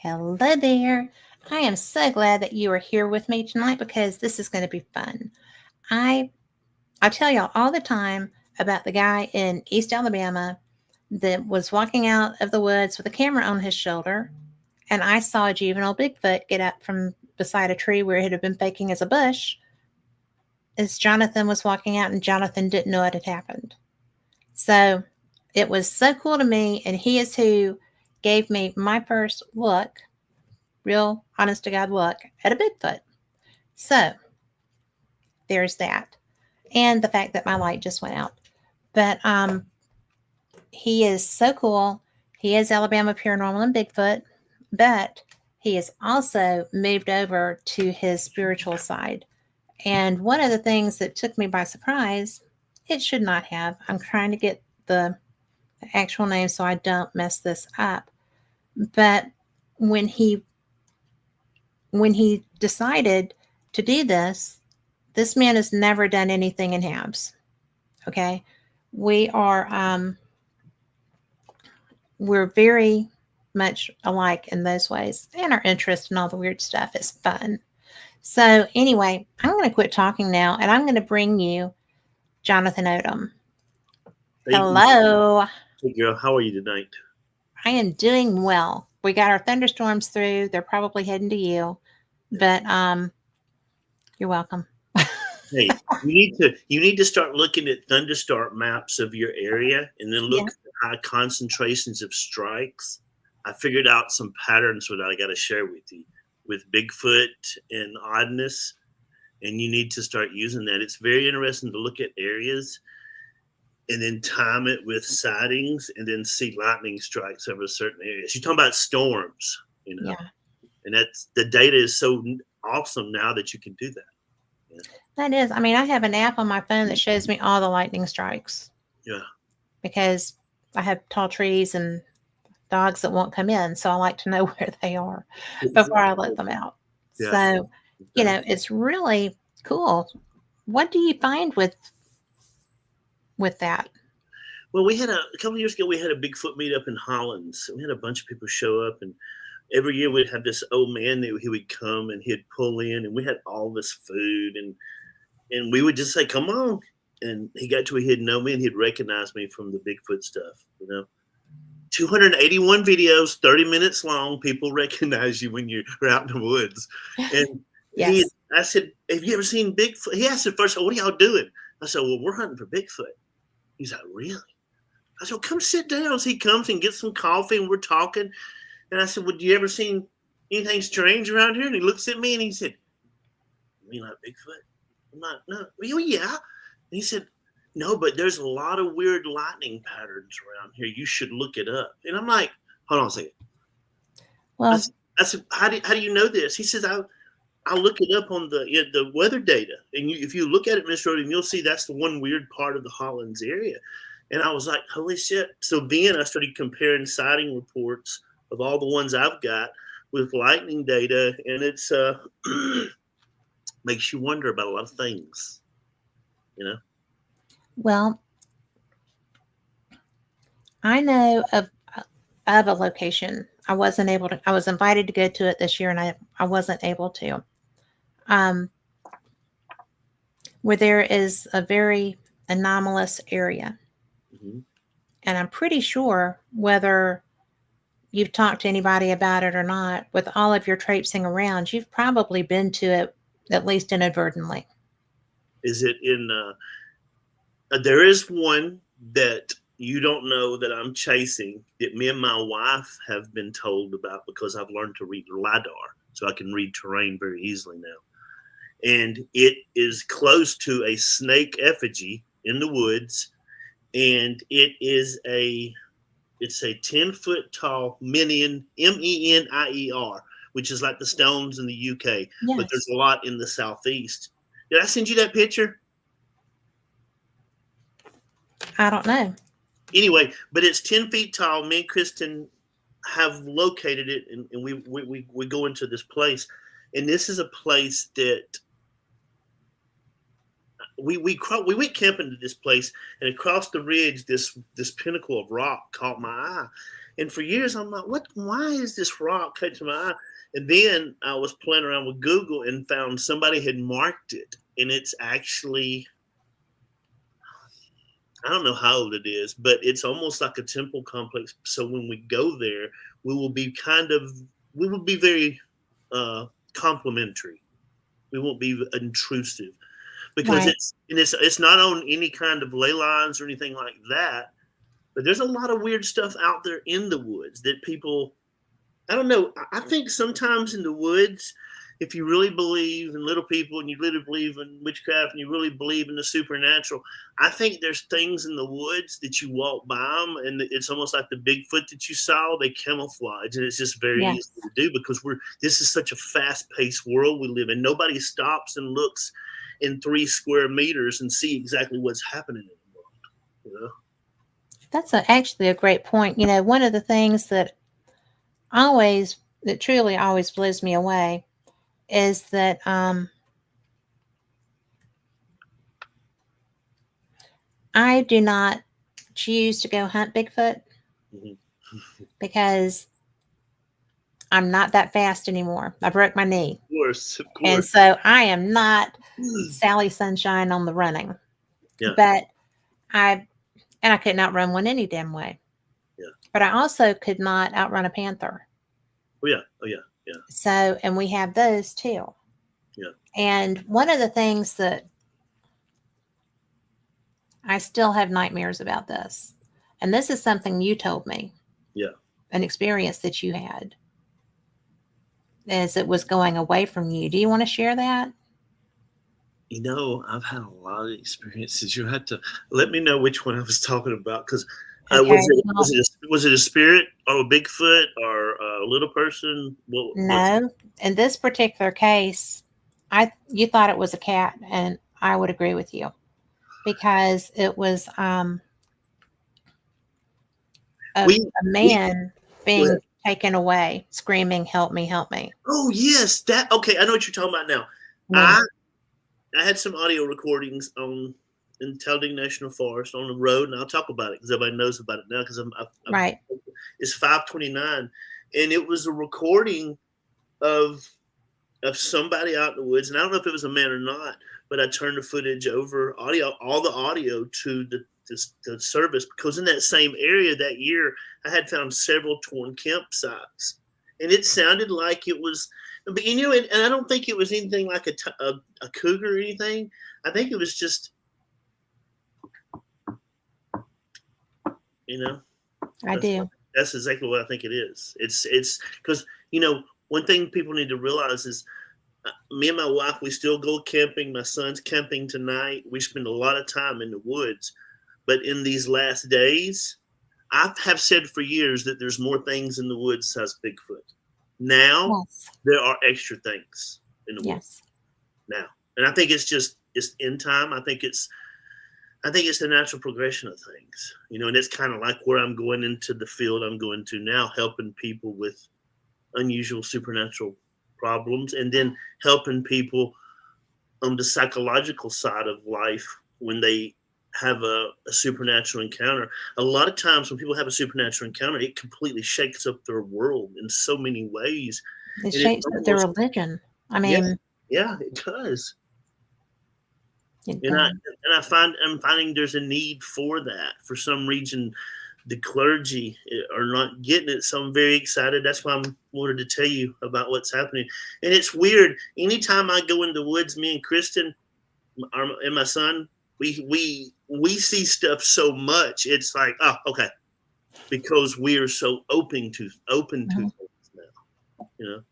Hello there. I am so glad that you are here with me tonight because this is going to be fun. I I tell y'all all the time about the guy in East Alabama that was walking out of the woods with a camera on his shoulder, and I saw a juvenile Bigfoot get up from beside a tree where it had been faking as a bush as Jonathan was walking out, and Jonathan didn't know it had happened. So it was so cool to me, and he is who gave me my first look, real honest to God look at a Bigfoot. So there's that. And the fact that my light just went out. But he is so cool. He is Alabama Paranormal and Bigfoot, but he has also moved over to his spiritual side. And one of the things that took me by surprise, it should not have. I'm trying to get the actual name so I don't mess this up. But when he decided to do this man has never done anything in halves. Okay, we are we're very much alike in those ways, and our interest in all the weird stuff is fun. So anyway, I'm going to quit talking now, and I'm going to bring you Jonathon Odom. Thank you. Hello. Hey, girl, how are you tonight? I am doing well. We got our thunderstorms through. They're probably heading to you, but you're welcome. Hey, you need to start looking at thunderstorm maps of your area and then Yeah. look at high concentrations of strikes. I figured out some patterns that I got to share with you with Bigfoot and oddness, and you need to start using that. It's very interesting to look at areas and then time it with sightings and then see lightning strikes over certain areas. You're talking about storms, Yeah. and that's the data is so awesome now that you can do that. Yeah. That is. I mean, I have an app on my phone that shows me all the lightning strikes Yeah. because I have tall trees and dogs that won't come in. So I like to know where they are before I let them out. Yeah. So, Exactly. it's really cool. What do you find with that? Well, we had a couple of years ago. We had a Bigfoot meetup in Hollands. We had a bunch of people show up, and every year we'd have this old man that he would come and he'd pull in, and we had all this food, and we would just say, "Come on." And he got to where he'd know me and he'd recognize me from the Bigfoot stuff. 281 videos, 30 minutes long. People recognize you when you're out in the woods. And Yes. I said, "Have you ever seen Bigfoot?" He asked at first, "Oh, what are y'all doing?" I said, "Well, we're hunting for Bigfoot." He's like, "Really?" I said, "Well, come sit down." So he comes and gets some coffee and we're talking. And I said, "Well, you ever seen anything strange around here?" And he looks at me and he said, "You mean like Bigfoot?" I'm like, "No." "Well, yeah." And he said, "No, but there's a lot of weird lightning patterns around here. You should look it up." And I'm like, "Hold on a second." I Well, said, how do you know this? He says, I look it up on the weather data. And if you look at it, Mr. Odom, you'll see that's the one weird part of the Hollands area. And I was like, holy shit. So then I started comparing sighting reports of all the ones I've got with lightning data. And it's makes you wonder about a lot of things, you know? well, I know of a location. I was invited to go to it this year and I wasn't able to. Um, where there is a very anomalous area. Mm-hmm. And I'm pretty sure whether you've talked to anybody about it or not, with all of your traipsing around, you've probably been to it at least inadvertently. Is it in, there is one that you don't know that I'm chasing that me and my wife have been told about because I've learned to read LIDAR. So I can read terrain very easily now. And it is close to a snake effigy in the woods. And it's a 10-foot tall minion, Menier, which is like the stones in the UK, but there's Yes. a lot in the southeast. Did I send you that picture? I don't know. Anyway, but it's 10 feet tall. Me and Kristen have located it, and we go into this place, and this is a place that we went camping to this place, and across the ridge, this pinnacle of rock caught my eye. And for years, I'm like, what? Why is this rock catching my eye? And then I was playing around with Google and found somebody had marked it, and it's actually, I don't know how old it is, but it's almost like a temple complex. So when we go there, we will be we will be very complimentary. We won't be intrusive because Right. it's not on any kind of ley lines or anything like that. But there's a lot of weird stuff out there in the woods that people, I don't know. I think sometimes in the woods, if you really believe in little people and you really believe in witchcraft and you really believe in the supernatural, I think there's things in the woods that you walk by them and it's almost like the Bigfoot that you saw. They camouflage, and it's just very Yes. easy to do because this is such a fast-paced world we live in. Nobody stops and looks in 3 square meters and see exactly what's happening in the world. You know? That's actually a great point. One of the things that truly always blows me away is that I do not choose to go hunt Bigfoot because I'm not that fast anymore. I broke my knee. Of And course. so I am not Sally Sunshine on the running. Yeah. But I couldn't outrun one any damn way. Yeah. But I also could not outrun a panther. Oh yeah. Oh yeah. Yeah. So, and we have those too. Yeah. And one of the things that I still have nightmares about this, and this is something you told me. Yeah. An experience that you had as it was going away from you. Do you want to share that? I've had a lot of experiences. You had to let me know which one I was talking about because Okay. Well, was it a spirit or a Bigfoot or a little person? What's no. In this particular case, you thought it was a cat, and I would agree with you because it was a we man go ahead. being taken away, screaming, "Help me! Help me!" Oh yes, that okay. I know what you're talking about now. Yeah. I I had some audio recordings on in Talladega National Forest on the road, and I'll talk about it because everybody knows about it now. Because Right. it's 5:29, and it was a recording of somebody out in the woods, and I don't know if it was a man or not, but I turned the footage over all the audio to the service because in that same area that year, I had found several torn campsites, and it sounded like it was, but and I don't think it was anything like a cougar or anything. I think it was just, you know, I that's do. that's exactly what I think it is. It's because one thing people need to realize is me and my wife, we still go camping. My son's camping tonight. We spend a lot of time in the woods. But in these last days, I have said for years that there's more things in the woods besides Bigfoot. Now, Yes. there are extra things in the woods Yes. now. And I think it's in time. I think it's the natural progression of things, and it's kind of like where I'm going into the field I'm going to now, helping people with unusual supernatural problems, and then helping people on the psychological side of life when they have a supernatural encounter. A lot of times when people have a supernatural encounter, it completely shakes up their world in so many ways. It And it's shapes up their almost, religion. I yeah, mean, yeah, it does. it And does. I'm finding there's a need for that. For some reason, the clergy are not getting it, so I'm very excited. That's why I wanted to tell you about what's happening. And it's weird. Anytime I go in the woods, me and Kristen and my son, we see stuff so much. It's like, oh, okay, because we are so open to Mhm. things now. You know.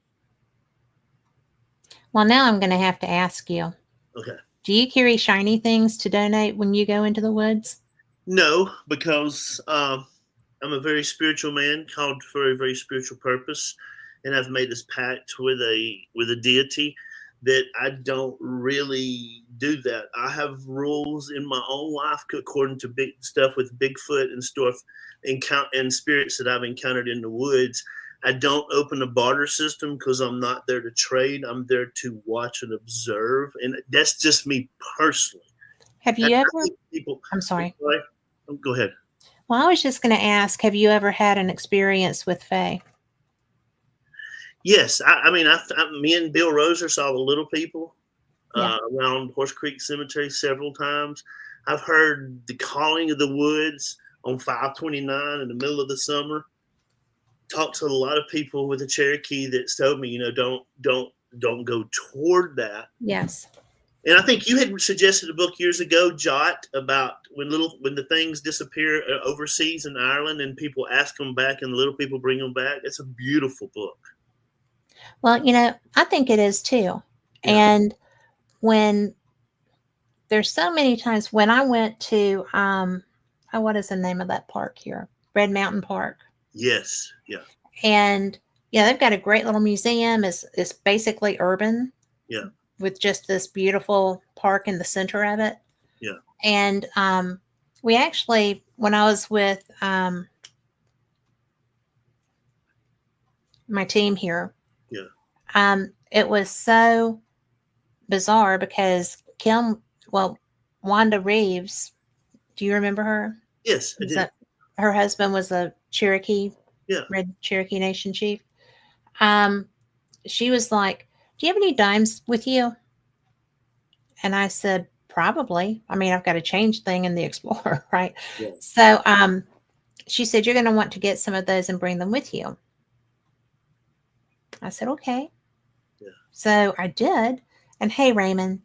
Well, now I'm going to have to ask you, Okay. do you carry shiny things to donate when you go into the woods? No, because I'm a very spiritual man called for a very spiritual purpose, and I've made this pact with a deity that I don't really do that. I have rules in my own life according to big stuff with Bigfoot and stuff and spirits that I've encountered in the woods. I don't open a barter system because I'm not there to trade. I'm there to watch and observe, and that's just me personally. Have I you ever? think people. I'm sorry. Right? Oh, go ahead. Well, I was just going to ask, have you ever had an experience with Faye? Yes, I mean, me and Bill Roser saw the little people Yeah. around Horse Creek Cemetery several times. I've heard the calling of the woods on 529 in the middle of the summer. Talked to a lot of people with a Cherokee that's told me, don't go toward that. Yes. And I think you had suggested a book years ago, Jot, about when the things disappear overseas in Ireland and people ask them back and the little people bring them back. It's a beautiful book. Well, I think it is too. Yeah. And when there's so many times when I went to, what is the name of that park here? Red Mountain Park. Yes. Yeah. And yeah, they've got a great little museum. It's basically urban. Yeah. With just this beautiful park in the center of it. Yeah. And we actually, when I was with my team here, Yeah. It was so bizarre because Wanda Reeves, do you remember her? Yes, I did. Her husband was a Cherokee, Yeah. Red Cherokee Nation chief. She was like, "Do you have any dimes with you?" And I said, "Probably. I mean, I've got a change thing in the Explorer, right?" Yeah. So she said, "You're going to want to get some of those and bring them with you." I said, "Okay." Yeah. So I did. And hey, Raymond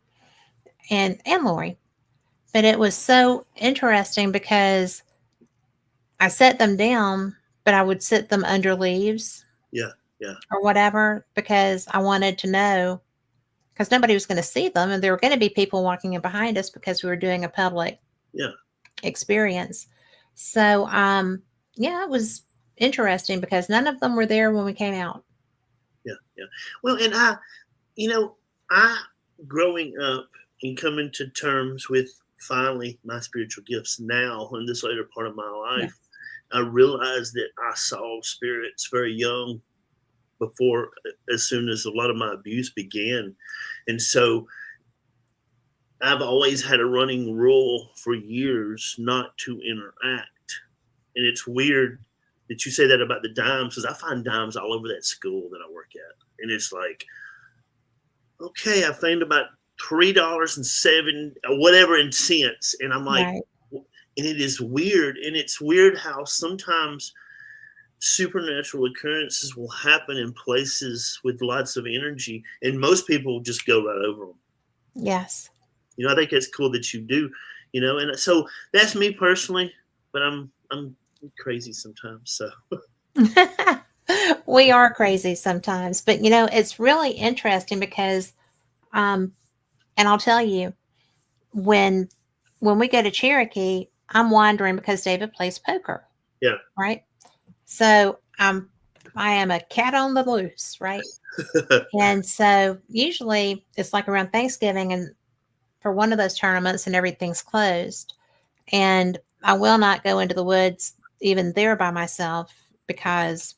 and Lori. But it was so interesting because I set them down, but I would sit them under leaves. Yeah. Yeah. Or whatever, because I wanted to know, because nobody was going to see them, and there were going to be people walking in behind us because we were doing a public experience. So, yeah, it was interesting because none of them were there when we came out. Yeah. Yeah. Well, and I growing up and coming to terms with finally my spiritual gifts now in this later part of my life, I realized that I saw spirits very young before as soon as a lot of my abuse began. And so I've always had a running rule for years not to interact. And it's weird that you say that about the dimes because I find dimes all over that school that I work at. And it's like, okay, I found about $3.07 whatever in cents. And I'm like, Right. and it is weird. And it's weird how sometimes supernatural occurrences will happen in places with lots of energy, and most people just go right over them. Yes. I think it's cool that you do, and so that's me personally, but I'm crazy sometimes. So We are crazy sometimes, but it's really interesting because, and I'll tell you, when we go to Cherokee, I'm wandering because David plays poker. Yeah. Right. So I am a cat on the loose, right? And so usually it's like around Thanksgiving and for one of those tournaments and everything's closed. And I will not go into the woods even there by myself because,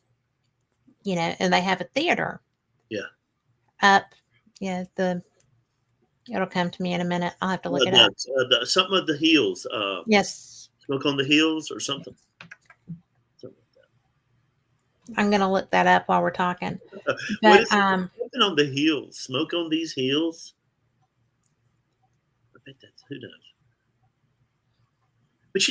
and they have a theater. Yeah. Up. Yeah, it'll come to me in a minute. I'll have to look it up. Something of the Hills. Yes. Smoke on the Hills or something. I'm going to look that up while we're talking. But something on the hills. Smoke on these hills. I think that's who knows. But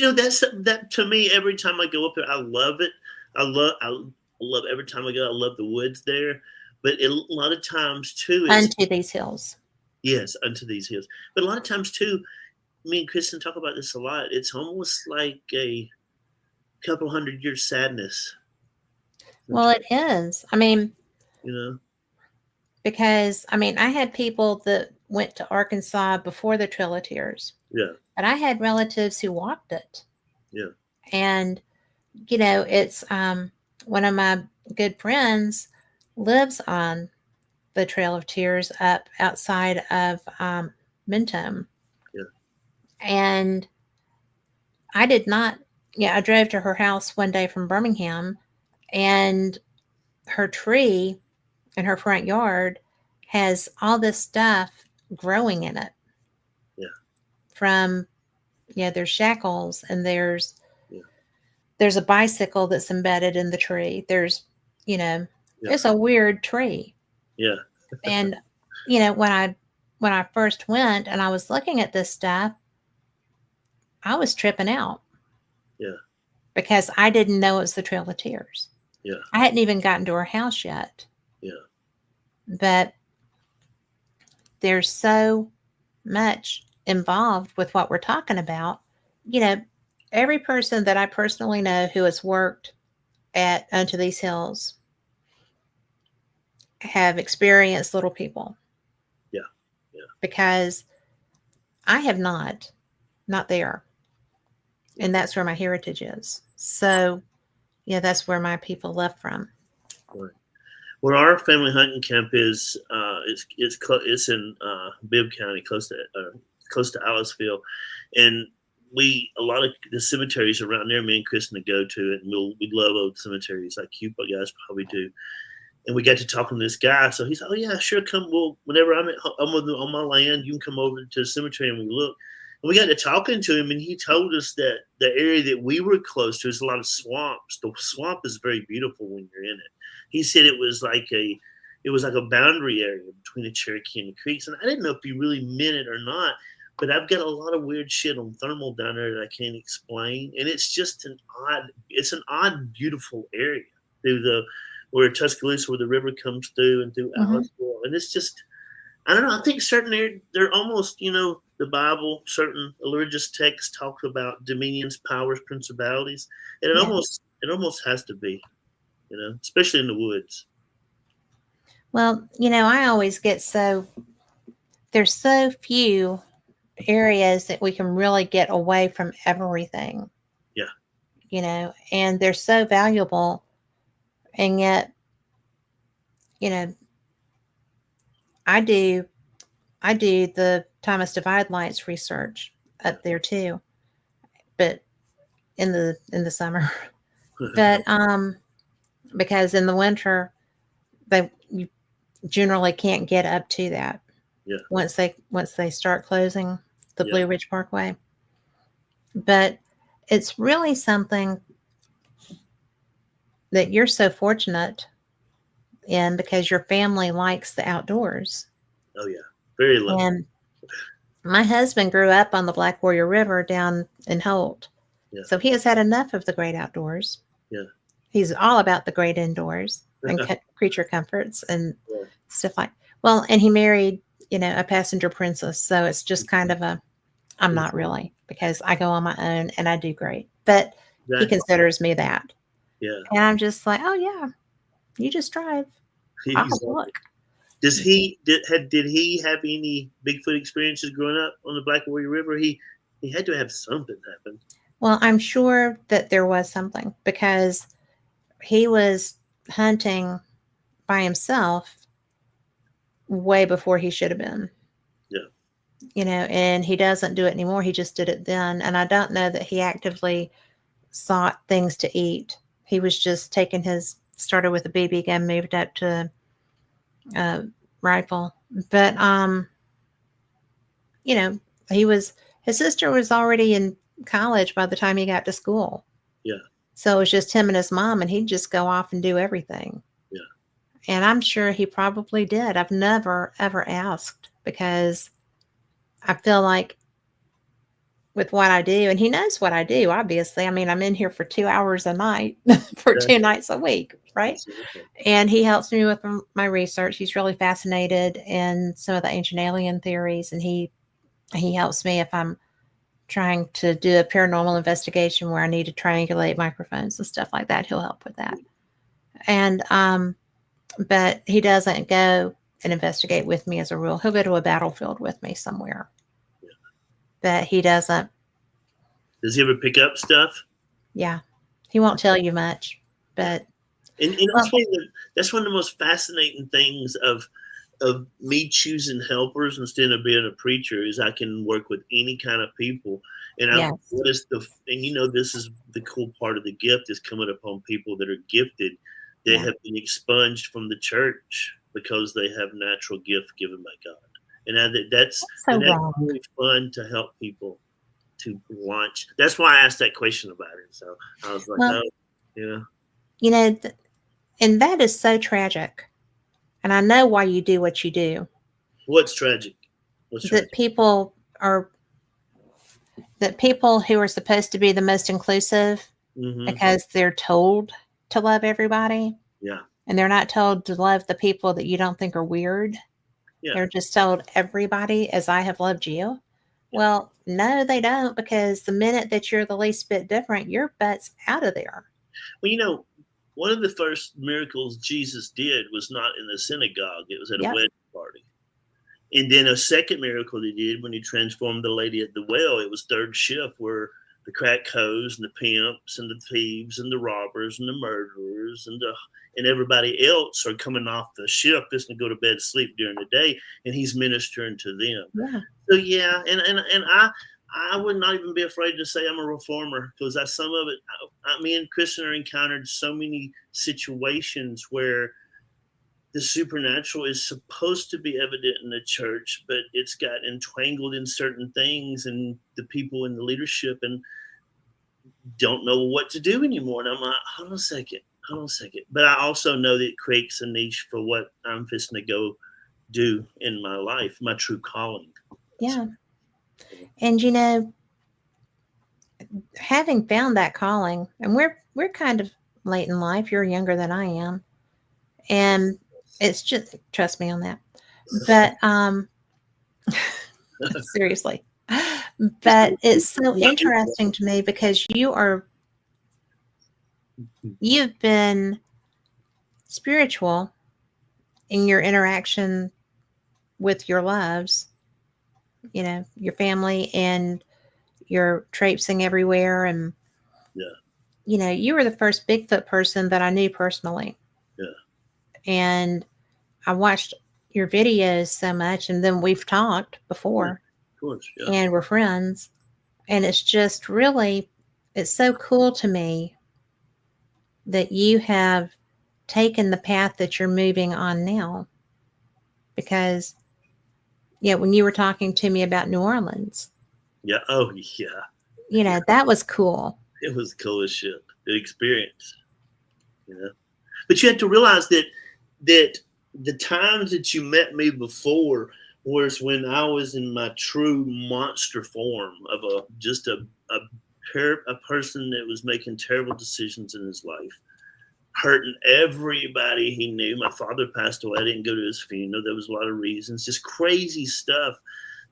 that to me every time I go up there, I love it. I love every time I go. I love the woods there. But a lot of times too, unto these hills. Yes, unto these hills. But a lot of times too, me and Kristen talk about this a lot. It's almost like a couple 100-year sadness. Well, it is. I mean, because I had people that went to Arkansas before the Trail of Tears. Yeah. But I had relatives who walked it. Yeah. And it's one of my good friends lives on the Trail of Tears up outside of Mentone. Yeah. And I did not. I drove to her house one day from Birmingham, and her tree in her front yard has all this stuff growing in it. Yeah. from, there's shackles, and Yeah. there's a bicycle that's embedded in the tree. There's, you know, Yeah. it's a weird tree. Yeah. And, when I first went and I was looking at this stuff, I was tripping out Yeah. because I didn't know it was the Trail of Tears. Yeah. I hadn't even gotten to her house yet. Yeah. But there's so much involved with what we're talking about. You know, every person that I personally know who has worked at Unto These Hills have experienced little people, Yeah. Yeah. because I have not there. And that's where my heritage is. So, that's where my people left from. Right. Where our family hunting camp is, it's in Bibb County, close to Aliceville, and a lot of the cemeteries around there. Me and Kristen go to it, and we love old cemeteries like you guys probably do. And we got to talking to this guy, so he's like, "Oh yeah, sure, come. Well, whenever on my land, you can come over to the cemetery and we look." And we got to talking to him, and he told us that the area that we were close to is a lot of swamps. The swamp is very beautiful when you're in it. He said it was like a boundary area between the Cherokee and the creeks, and I didn't know if he really meant it or not. But I've got a lot of weird shit on thermal down there that I can't explain, and it's just it's an odd, beautiful area through the where Tuscaloosa, where the river comes through and through Mm-hmm. Aliceville, and it's just I don't know. I think certain they're almost the Bible, certain religious texts talk about dominions, powers, principalities, and Yeah. it almost has to be, especially in the woods. Well, I always get there's so few areas that we can really get away from everything, Yeah, and they're so valuable. And yet, you know, I do, I do the Thomas Divide Lights research yeah, up there too, but in the summer, but because in the winter you generally can't get up to that yeah, once they start closing the yeah, Blue Ridge Parkway. But it's really something that you're so fortunate in, because your family likes the outdoors. oh yeah, very lucky. And my husband grew up on the Black Warrior River down in Holt. Yeah, So he has had enough of the great outdoors. yeah, He's all about the great indoors and creature comforts and yeah, stuff like. Well, and he married, a passenger princess, so it's just kind of a. I'm not really, because I go on my own and I do great, but he exactly. considers me that, Yeah, and I'm just like, oh yeah, you just drive. I'll exactly. look. Did he have any Bigfoot experiences growing up on the Black Warrior River? He had to have something happen. Well, I'm sure that there was something, because he was hunting by himself way before he should have been. Yeah, And he doesn't do it anymore. He just did it then. And I don't know that he actively sought things to eat. He was just started with a BB gun, moved up to a rifle. But, you know, his sister was already in college by the time he got to school. yeah, So it was just him and his mom, and he'd just go off and do everything. yeah, And I'm sure he probably did. I've never, ever asked, because I feel like with what I do, and he knows what I do, obviously. I mean, I'm in here for 2 hours a night for yeah, 2 nights a week, right? absolutely. And he helps me with my research. He's really fascinated in some of the ancient alien theories, and he helps me if I'm trying to do a paranormal investigation where I need to triangulate microphones and stuff like that. He'll help with that. And but he doesn't go and investigate with me as a rule. He'll go to a battlefield with me somewhere, Yeah. but he doesn't. Does he ever pick up stuff? Yeah, he won't tell you much, Yeah. but And well, that's one of the most fascinating things of me choosing helpers instead of being a preacher is I can work with any kind of people. And yes, this is the cool part of the gift is coming upon people that are gifted that yeah, have been expunged from the church because they have natural gift given by God. And that's So and that's wrong. really fun to help people to launch. That's why I asked that question about it. So I was like, Well, oh, yeah, you know, and that is so tragic. And I know why you do what you do. what's tragic? What's That tragic? people are that people who are supposed to be the most inclusive Mm-hmm. because they're told to love everybody Yeah, and they're not told to love the people that you don't think are weird. yeah, They're just told everybody as I have loved you. yeah. Well, no, they don't, because the minute that you're the least bit different, your butt's out of there. Well, one of the first miracles Jesus did was not in the synagogue; it was at a Yep. wedding party. And then a second miracle he did when he transformed the lady at the well, it was third shift where the crack hoes and the pimps and the thieves and the robbers and the murderers and everybody else are coming off the ship just to go to bed sleep during the day, and he's ministering to them. Yeah. So yeah, and I would not even be afraid to say I'm a reformer because that's some of it. Me and Kristen are encountered so many situations where the supernatural is supposed to be evident in the church, but it's got entangled in certain things, and the people in the leadership and don't know what to do anymore. And I'm like, hold on a second. But I also know that it creates a niche for what I'm fixing to go do in my life, my true calling. Yeah. And having found that calling, and we're kind of late in life. You're younger than I am. And it's just trust me on that. But seriously. But it's so interesting to me because you've been spiritual in your interaction with your loves, your family, and you're traipsing everywhere. And Yeah, you were the first Bigfoot person that I knew personally. yeah, And I watched your videos so much, and then we've talked yeah, before of course, yeah, and we're friends. And it's just really, it's so cool to me that you have taken the path that you're moving on now. Because, yeah, when you were talking to me about New Orleans, yeah. Oh, yeah, yeah. that was cool. It was cool as shit. The experience, you know. But you have to realize that the times that you met me before was when I was in my true monster form of a person that was making terrible decisions in his life, hurting everybody he knew. My father passed away. I didn't go to his funeral. There was a lot of reasons, just crazy stuff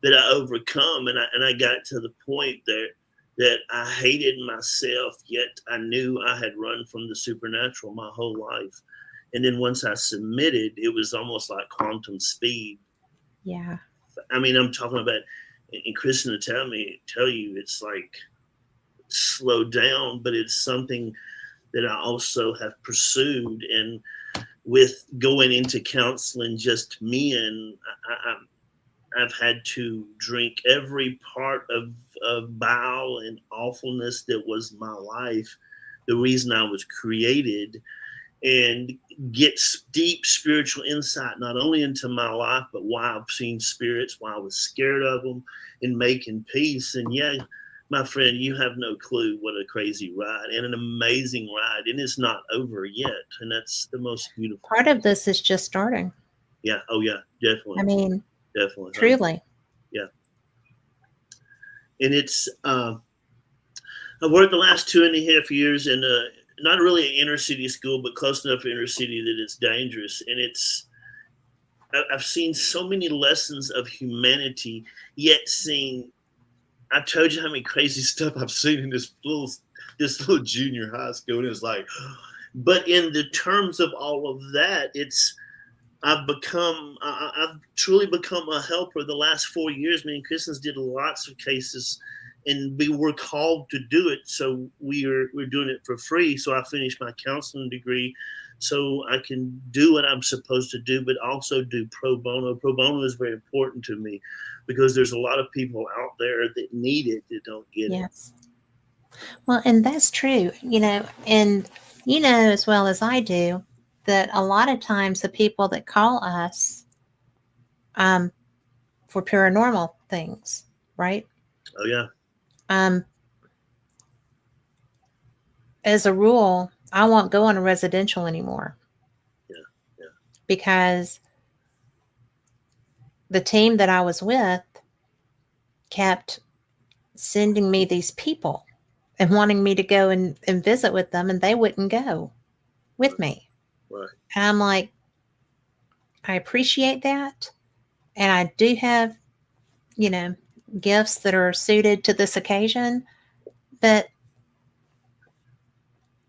that I overcome, and I got to the point there that I hated myself, yet I knew I had run from the supernatural my whole life. And then once I submitted, it was almost like quantum speed. Yeah. I mean, I'm talking about, and Kristen will tell you, it's like slow down, but it's something that I also have pursued. And with going into counseling just men, I've had to drink every part of bile and awfulness that was my life, the reason I was created, and get deep spiritual insight, not only into my life, but why I've seen spirits, why I was scared of them, and making peace. And yeah, my friend, you have no clue what a crazy ride and an amazing ride. And it's not over yet. And that's the most beautiful Part thing. of this is just starting. Yeah. Oh, yeah. I Definitely. mean, Definitely. truly. Yeah. And it's, I've worked the last 2.5 years in not really an inner city school, but close enough inner city that it's dangerous. And I've seen so many lessons of humanity, yet seen, I told you how many crazy stuff I've seen in this little junior high school. And it's like, but in the terms of all of that, I've truly become a helper. The last 4 years, me and Kristen's did lots of cases, and we were called to do it. So we're doing it for free. So I finished my counseling degree, so I can do what I'm supposed to do, but also do pro bono. Pro bono is very important to me because there's a lot of people out there that need it that don't get it. Yes. Well, and that's true, and as well as I do that a lot of times the people that call us, um, for paranormal things, right? Oh yeah. Um, as a rule, I won't go on a residential anymore Yeah. Yeah. because the team that I was with kept sending me these people and wanting me to go and visit with them, and they wouldn't go with Right. me. Right. And I'm like, I appreciate that. And I do have, you know, gifts that are suited to this occasion. But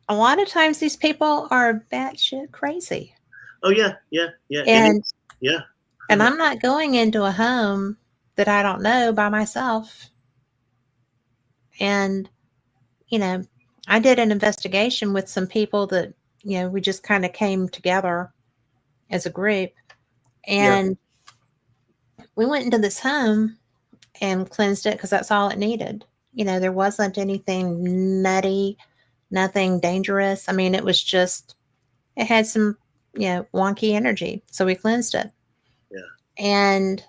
a lot of times these people are batshit crazy. Oh yeah. Yeah. Yeah. And Yeah. and I'm not going into a home that I don't know by myself. And, you know, I did an investigation with some people that, we just kind of came together as a group. Yeah. And we went into this home and cleansed it because that's all it needed. There wasn't anything nutty, nothing dangerous. I mean, it was just, it had some, wonky energy. So we cleansed it. Yeah. And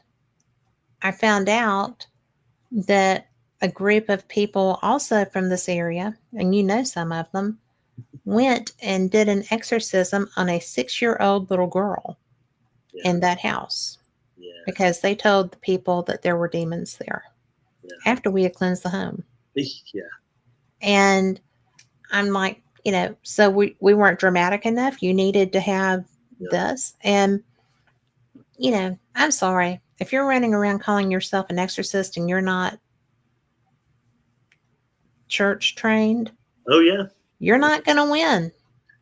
I found out that a group of people also from this area, and some of them, went and did an exorcism on a 6-year-old little girl Yeah. in that house Yeah. because they told the people that there were demons there Yeah. after we had cleansed the home. Yeah. And I'm like, so we weren't dramatic enough. You needed to have Yeah. this. And, I'm sorry. If you're running around calling yourself an exorcist and you're not church trained, Oh yeah. you're not going to win.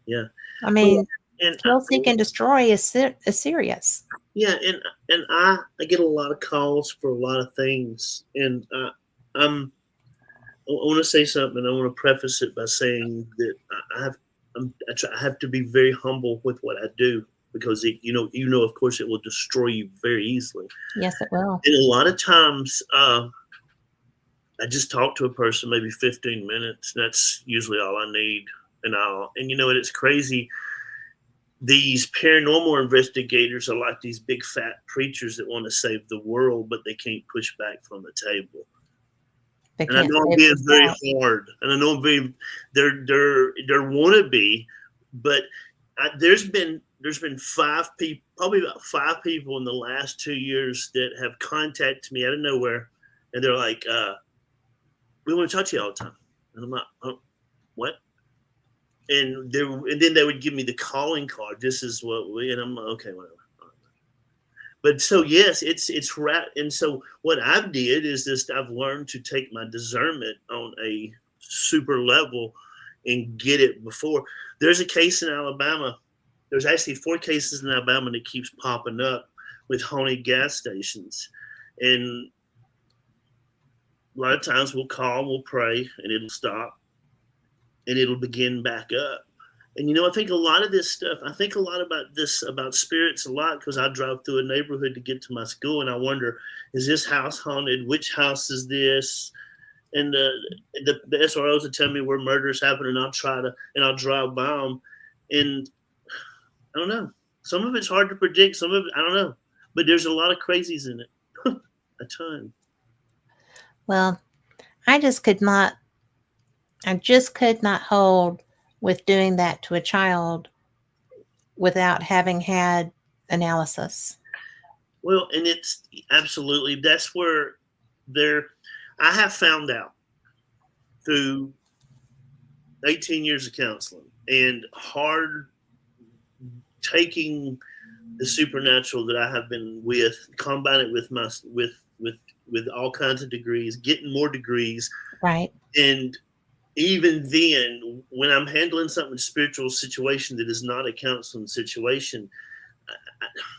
Yeah. I Well, mean, and kill, seek, and destroy is serious. yeah, and I get a lot of calls for a lot of things, and I want to say something. I want to preface it by saying that I have to be very humble with what I do because of course it will destroy you very easily. Yes, it will. And a lot of times, I just talk to a person maybe 15 minutes. That's usually all I need, and it's crazy. These paranormal investigators are like these big fat preachers that want to save the world, but they can't push back from the table. They And I can't know I'm save being very themselves. hard, and I know I'm being they're wannabe, but there's been 5 people, probably about 5 people in the last 2 years that have contacted me out of nowhere, and they're like, "We want to talk to you all the time," and I'm like, "Oh, what?" And then they would give me the calling card. This is what we, and I'm like, okay, whatever. But so yes, it's right. And so what I've did is this: I've learned to take my discernment on a super level and get it before. There's a case in Alabama. There's actually 4 cases in Alabama that keeps popping up with haunted gas stations, and a lot of times we'll call, we'll pray, and it'll stop, and it'll begin back up. And I think a lot of this stuff, I think a lot about spirits a lot because I drive through a neighborhood to get to my school, and I wonder, is this house haunted? Which house is this? And the SROs will tell me where murders happen, and I'll drive by them, and I don't know. Some of it's hard to predict. Some of it, I don't know, but there's a lot of crazies in it, a ton. Well, I just could not. I just could not hold with doing that to a child without having had analysis. Well, and it's absolutely that's where there. I have found out through 18 years of counseling and hard taking the supernatural that I have been with, combine it with with all kinds of degrees, getting more degrees, Right. and even then, when I'm handling something spiritual situation that is not a counseling situation,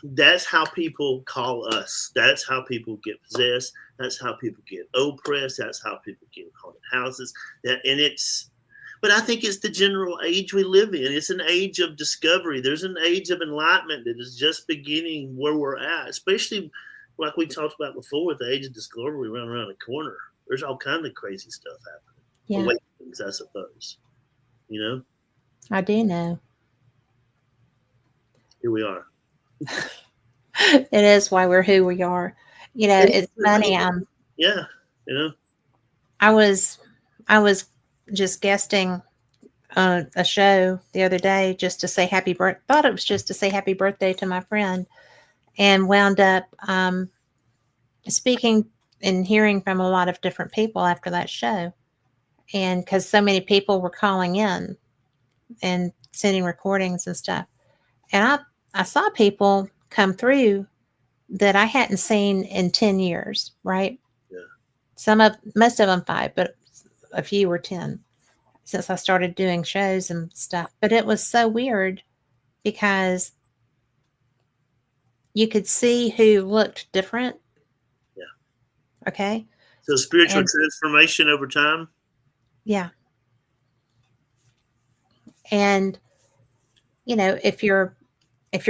that's how people call us. That's how people get possessed. That's how people get oppressed. That's how people get haunted houses. But I think it's the general age we live in. It's an age of discovery. There's an age of enlightenment that is just beginning where we're at, especially like we talked about before with the age of discovery around the corner. There's all kinds of crazy stuff happening. Yeah, Awakenings, I suppose. I do know. Here we are. It is why we're who we are. You know, it's funny. Yeah, you know. I was I was just guesting on a show the other day just to say happy birth. Thought it was just to say happy birthday to my friend, and wound up speaking and hearing from a lot of different people after that show, and because so many people were calling in and sending recordings and stuff, and I saw people come through that I hadn't seen in 10 years. Right, Yeah. most of them 5, but a few were 10 since I started doing shows and stuff. But it was so weird because you could see who looked different. Yeah. Okay. So spiritual And transformation over time. yeah. And you know, if you're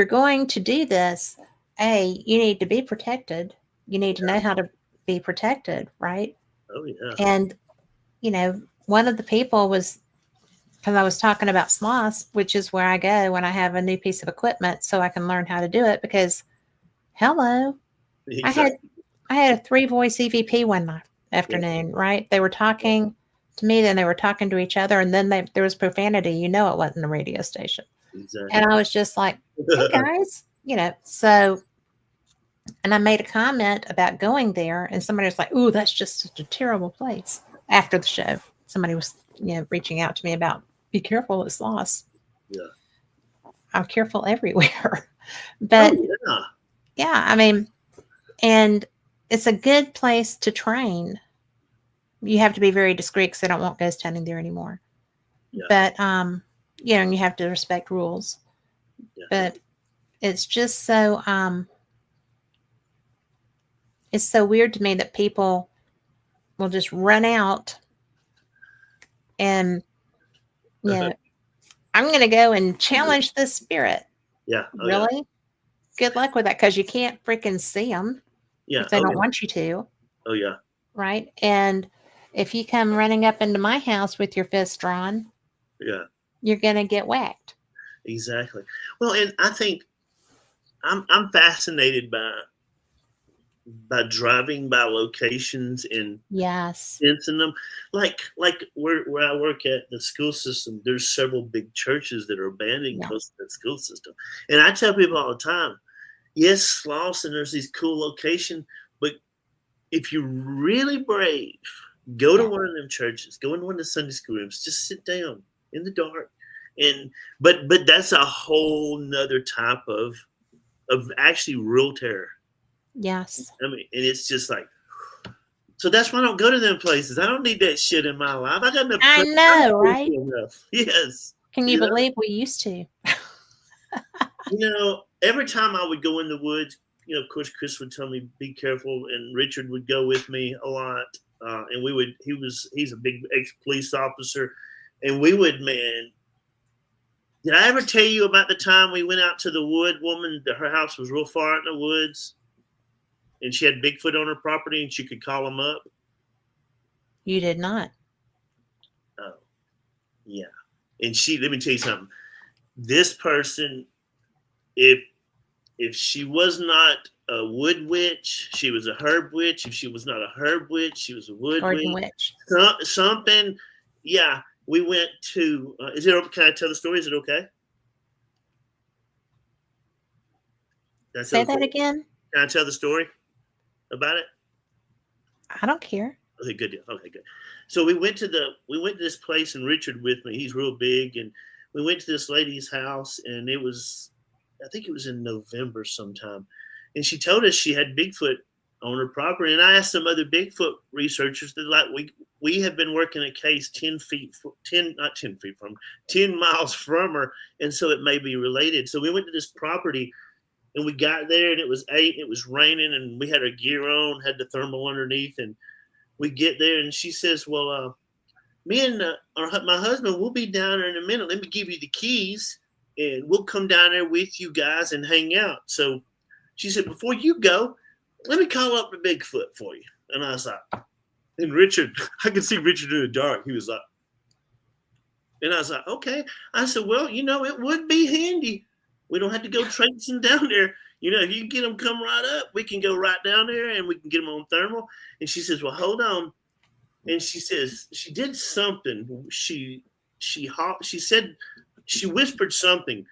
going to do this, you need to be protected. You need to Yeah. know how to be protected, right? Oh yeah. And you know, one of the people was because I was talking about sloths, which is where I go when I have a new piece of equipment so I can learn how to do it because hello, I had Exactly. I had a 3 voice EVP one night Yeah. afternoon, right? They were talking to me, then they were talking to each other, and then there was profanity. You know, it wasn't a radio station. Exactly. And I was just like, hey guys, you know, so, and I made a comment about going there, and somebody was like, ooh, that's just such a terrible place after the show. Somebody was, you know, reaching out to me about, be careful, it's lost. Yeah. I'm careful everywhere. Oh But yeah. yeah, I mean, and it's a good place to train. You have to be very discreet because they don't want ghost hunting there anymore. Yeah. But you know, and you have to respect rules. Yeah. But it's just so it's so weird to me that people will just run out and you know, I'm gonna go and challenge this spirit. Yeah. Oh yeah. Really? Good luck with that because you can't freaking see them Yeah. if they Oh don't yeah. want you to, Oh yeah. right? And if you come running up into my house with your fist drawn, Yeah. you're gonna get whacked. Exactly. Well, and I think I'm fascinated by driving by locations and Yes. sensing them. Like where I work at the school system, there's several big churches that are abandoned Yeah. because of that school system. And I tell people all the time, yes, Slauson, there's these cool locations, but if you're really brave, go to Yeah. one of them churches, go in one of the Sunday school rooms, just sit down in the dark. And but that's a whole nother type of actually real terror. Yes. I mean, and it's just like, so that's why I don't go to them places. I don't need that shit in my life. I got enough. I I'm know, right? grateful enough. Yes. Can you You know, believe we used to? every time I would go in the woods, of course, Chris would tell me be careful, and Richard would go with me a lot. And we would. He's a big ex police officer, and we would, man. Did I ever tell you about the time we went out to the wood? Woman, her house was real far out in the woods, and she had Bigfoot on her property, and she could call him up. You did not. Oh, yeah. And let me tell you something. This person, if she was not a wood witch, she was a herb witch. If she was not a herb witch, she was a wood Garden witch. witch. Something. Yeah, we went to. Is it? Can I tell the story? Is it okay? Say that again. Can I tell the story about it? I don't care. Okay, good deal. Okay, good. So we went to this place, and Richard with me. He's real big, and we went to this lady's house, and I think it was in November sometime, and she told us she had Bigfoot on her property. And I asked some other Bigfoot researchers that we have been working a case 10 miles from her, and so it may be related. So we went to this property. And we got there, and it was raining, and we had our gear on, had the thermal underneath, and we get there, and she says, well, me and my husband, we'll be down there in a minute. Let me give you the keys, and we'll come down there with you guys and hang out. So she said, before you go, let me call up the Bigfoot for you. And I was like, and Richard, I could see Richard in the dark. He was like, and I was like, okay. I said, well, it would be handy. We don't have to go traipsing down there. If you can get them come right up, we can go right down there and we can get them on thermal. And she says, well, hold on. And she says she did something. She said she whispered something,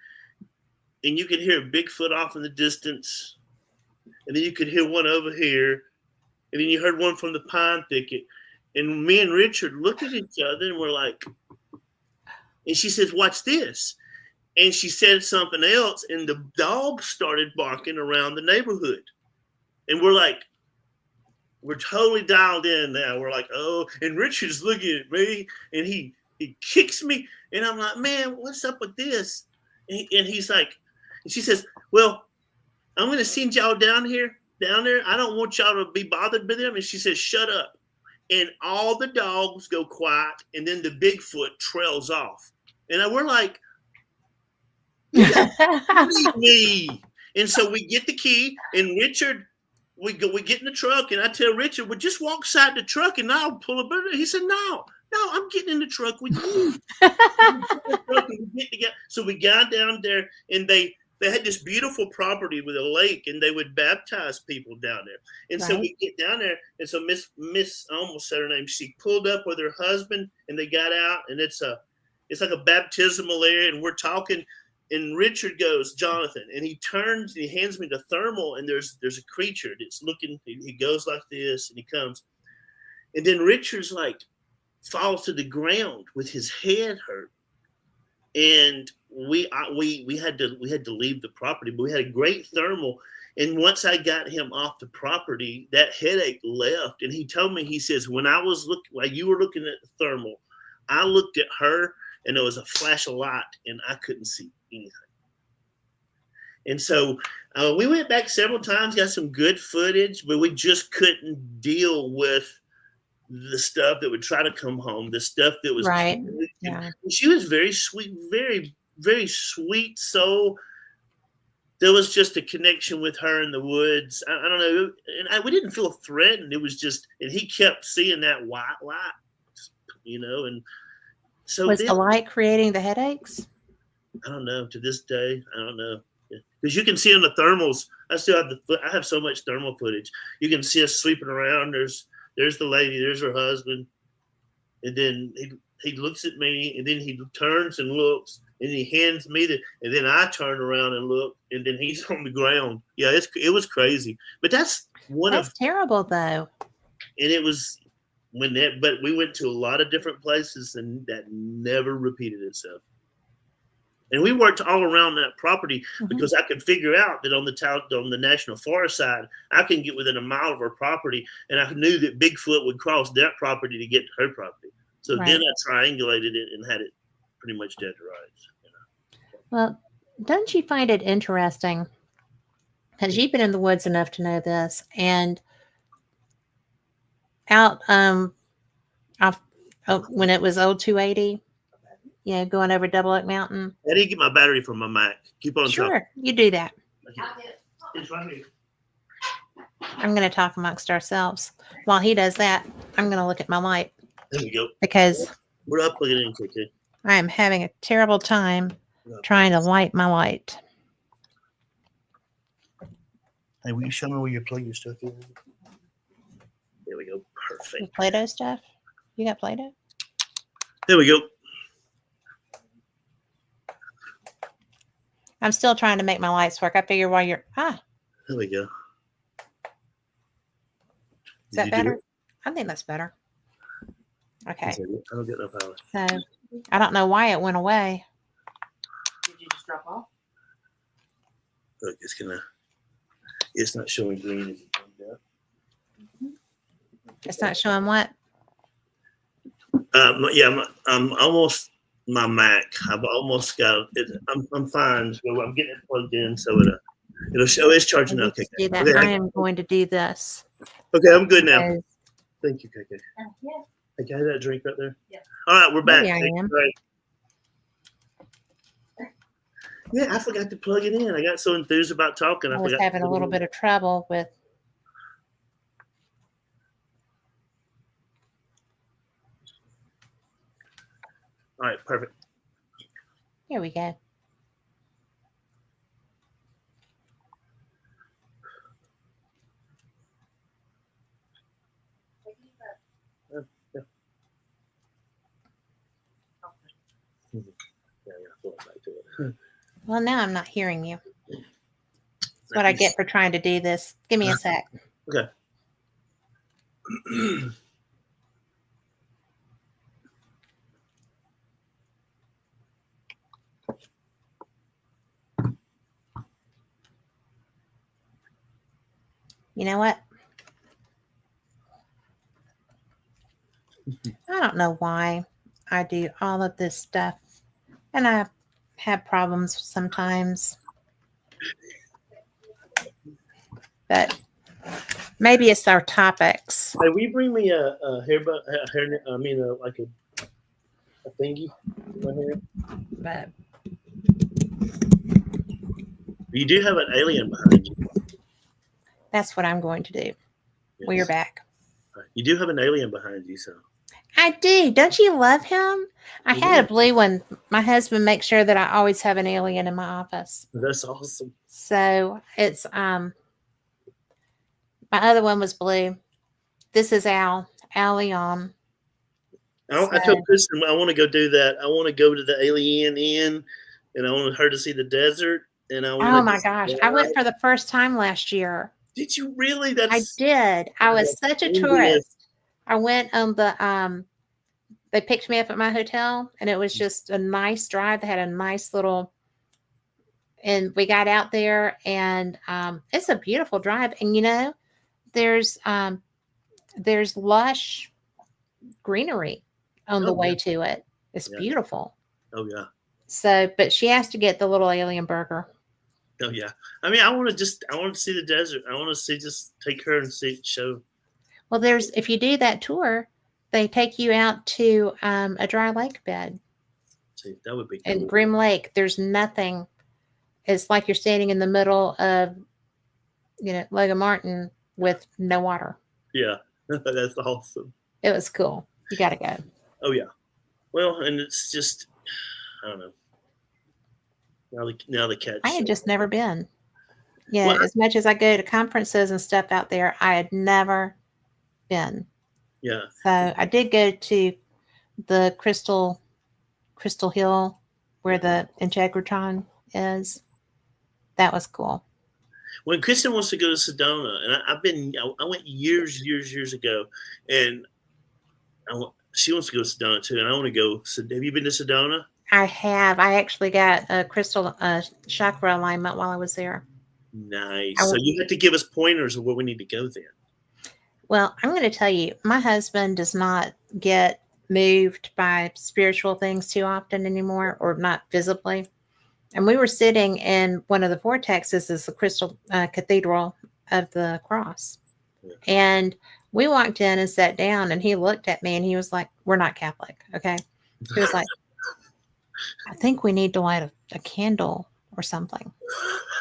and you could hear a Bigfoot off in the distance, and then you could hear one over here, and then you heard one from the pine thicket. And me and Richard look at each other, and we're like, and she says, watch this. And she said something else, and the dog started barking around the neighborhood. And we're like, we're totally dialed in now. We're like, oh, and Richard's looking at me, and he kicks me, and I'm like, man, what's up with this? And he's like, and she says, well, I'm going to send y'all down there. I don't want y'all to be bothered by them. And she says, shut up. And all the dogs go quiet, and then the Bigfoot trails off. And we're like, leave me. And so we get the key, and Richard, we get in the truck, and I tell Richard, well, just walk side the truck, and I'll pull a bird. He said, no, I'm getting in the truck with you. So we got down there, and they had this beautiful property with a lake, and they would baptize people down there. And so we get down there, and so Miss I almost said her name. She pulled up with her husband, and they got out, and it's like a baptismal area, and we're talking. And Richard goes, Jonathon, and he turns, and he hands me the thermal, and there's a creature that's looking. He goes like this, and he comes, and then Richard's like falls to the ground with his head hurt, and we had to leave the property, but we had a great thermal. And once I got him off the property, that headache left. And he told me, he says, when I was while you were looking at the thermal, I looked at her, and there was a flash of light, and I couldn't see anything. And so we went back several times, got some good footage, but we just couldn't deal with the stuff that would try to come home, the stuff that was right. Yeah. She was very sweet, very, very sweet soul. There was just a connection with her in the woods. I don't know, and we didn't feel threatened. It was just, and he kept seeing that white light, and so was the light creating the headaches? I don't know. To this day, I don't know, because you can see on the thermals. I have so much thermal footage. You can see us sweeping around. There's the lady. There's her husband, and then he looks at me, and then he turns and looks, and he hands me and then I turn around and look, and then he's on the ground. Yeah, it was crazy, but that's terrible though. And it was but we went to a lot of different places, and that never repeated itself. And we worked all around that property because I could figure out that on the National Forest side, I can get within a mile of her property, and I knew that Bigfoot would cross that property to get to her property. So then I triangulated it and had it pretty much dead to rights. Well, don't you find it interesting? Because you've been in the woods enough to know this, and out when it was old 280. Going over Double Oak Mountain. I didn't get my battery from my Mac. Keep on talking. Sure, you do that. Okay. It's right here. I'm going to talk amongst ourselves. While he does that, I'm going to look at my light. There we go. Because we're up plugging in quickly. I am having a terrible time trying to light my light. Hey, will you show me where you plug your stuff in? There we go. Perfect. Play-Doh stuff? You got Play-Doh? There we go. I'm still trying to make my lights work. I figure while you're there we go. Is that better? I think that's better. Okay. I don't get no power. So I don't know why it went away. Did you just drop off? Look, it's not showing green as it comes out. It's not showing what? I'm almost my Mac. I've almost got it. I'm fine. So I'm getting it plugged in, so it'll show it's charging up. Okay. Okay, I am going to do this. Okay, I'm good now. Thank you, KK. Yeah. Okay, have that drink right there. Yeah. All right, we're back. I am. Yeah, I forgot to plug it in. I got so enthused about talking. I was having a little bit of trouble with. All right, perfect. Here we go. Back to it. Well, now I'm not hearing you. That's what I get for trying to do this. Give me a sec. Okay. You know what? I don't know why I do all of this stuff, and I have problems sometimes. But maybe it's our topics. Hey, will you bring me a hair? I mean, like a thingy in my hair. But You do have an alien behind you. that's what I'm going to do. Yes. We're back. You do have an alien behind you, so. I do. Don't you love him? I had a blue one. My husband makes sure that I always have an alien in my office. That's awesome. So it's my other one was blue. This is Al Leon. I told Kristen I want to go do that. I want to go to the Alien Inn, and I want her to see the desert. And I want. Oh my gosh! I went for the first time last year. Did you really? I did. I was such a tourist. I went on the They picked me up at my hotel, and it was just a nice drive. They had a nice little, and we got out there, and it's a beautiful drive. And you know, there's lush greenery on the way to it. It's beautiful. Oh yeah. So, but she has to get the little alien burger. Oh yeah. I mean, I want to see the desert. I want to just take her and see show. Well, if you do that tour, they take you out to a dry lake bed. See, that would be cool. In Grim Lake. There's nothing. It's like you're standing in the middle of, Logan Martin with no water. Yeah, that's awesome. It was cool. You got to go. Oh yeah. Well, and it's just, I don't know. Now the catch. I had just never been. Yeah, well, as much as I go to conferences and stuff out there, I had never been. Yeah. So I did go to the Crystal Hill where the Integratron is. That was cool. When Kristen wants to go to Sedona, and I went years ago, and she wants to go to Sedona too, and I want to go. Have you been to Sedona? I have. I actually got a crystal chakra alignment while I was there. Nice. So you have to give us pointers of where we need to go then. Well, I'm going to tell you, my husband does not get moved by spiritual things too often anymore, or not visibly. And we were sitting in one of the vortexes, is the Crystal Cathedral of the Cross. Yeah. And we walked in and sat down, and he looked at me and he was like, "We're not Catholic, okay?" He was like, "I think we need to light a candle or something."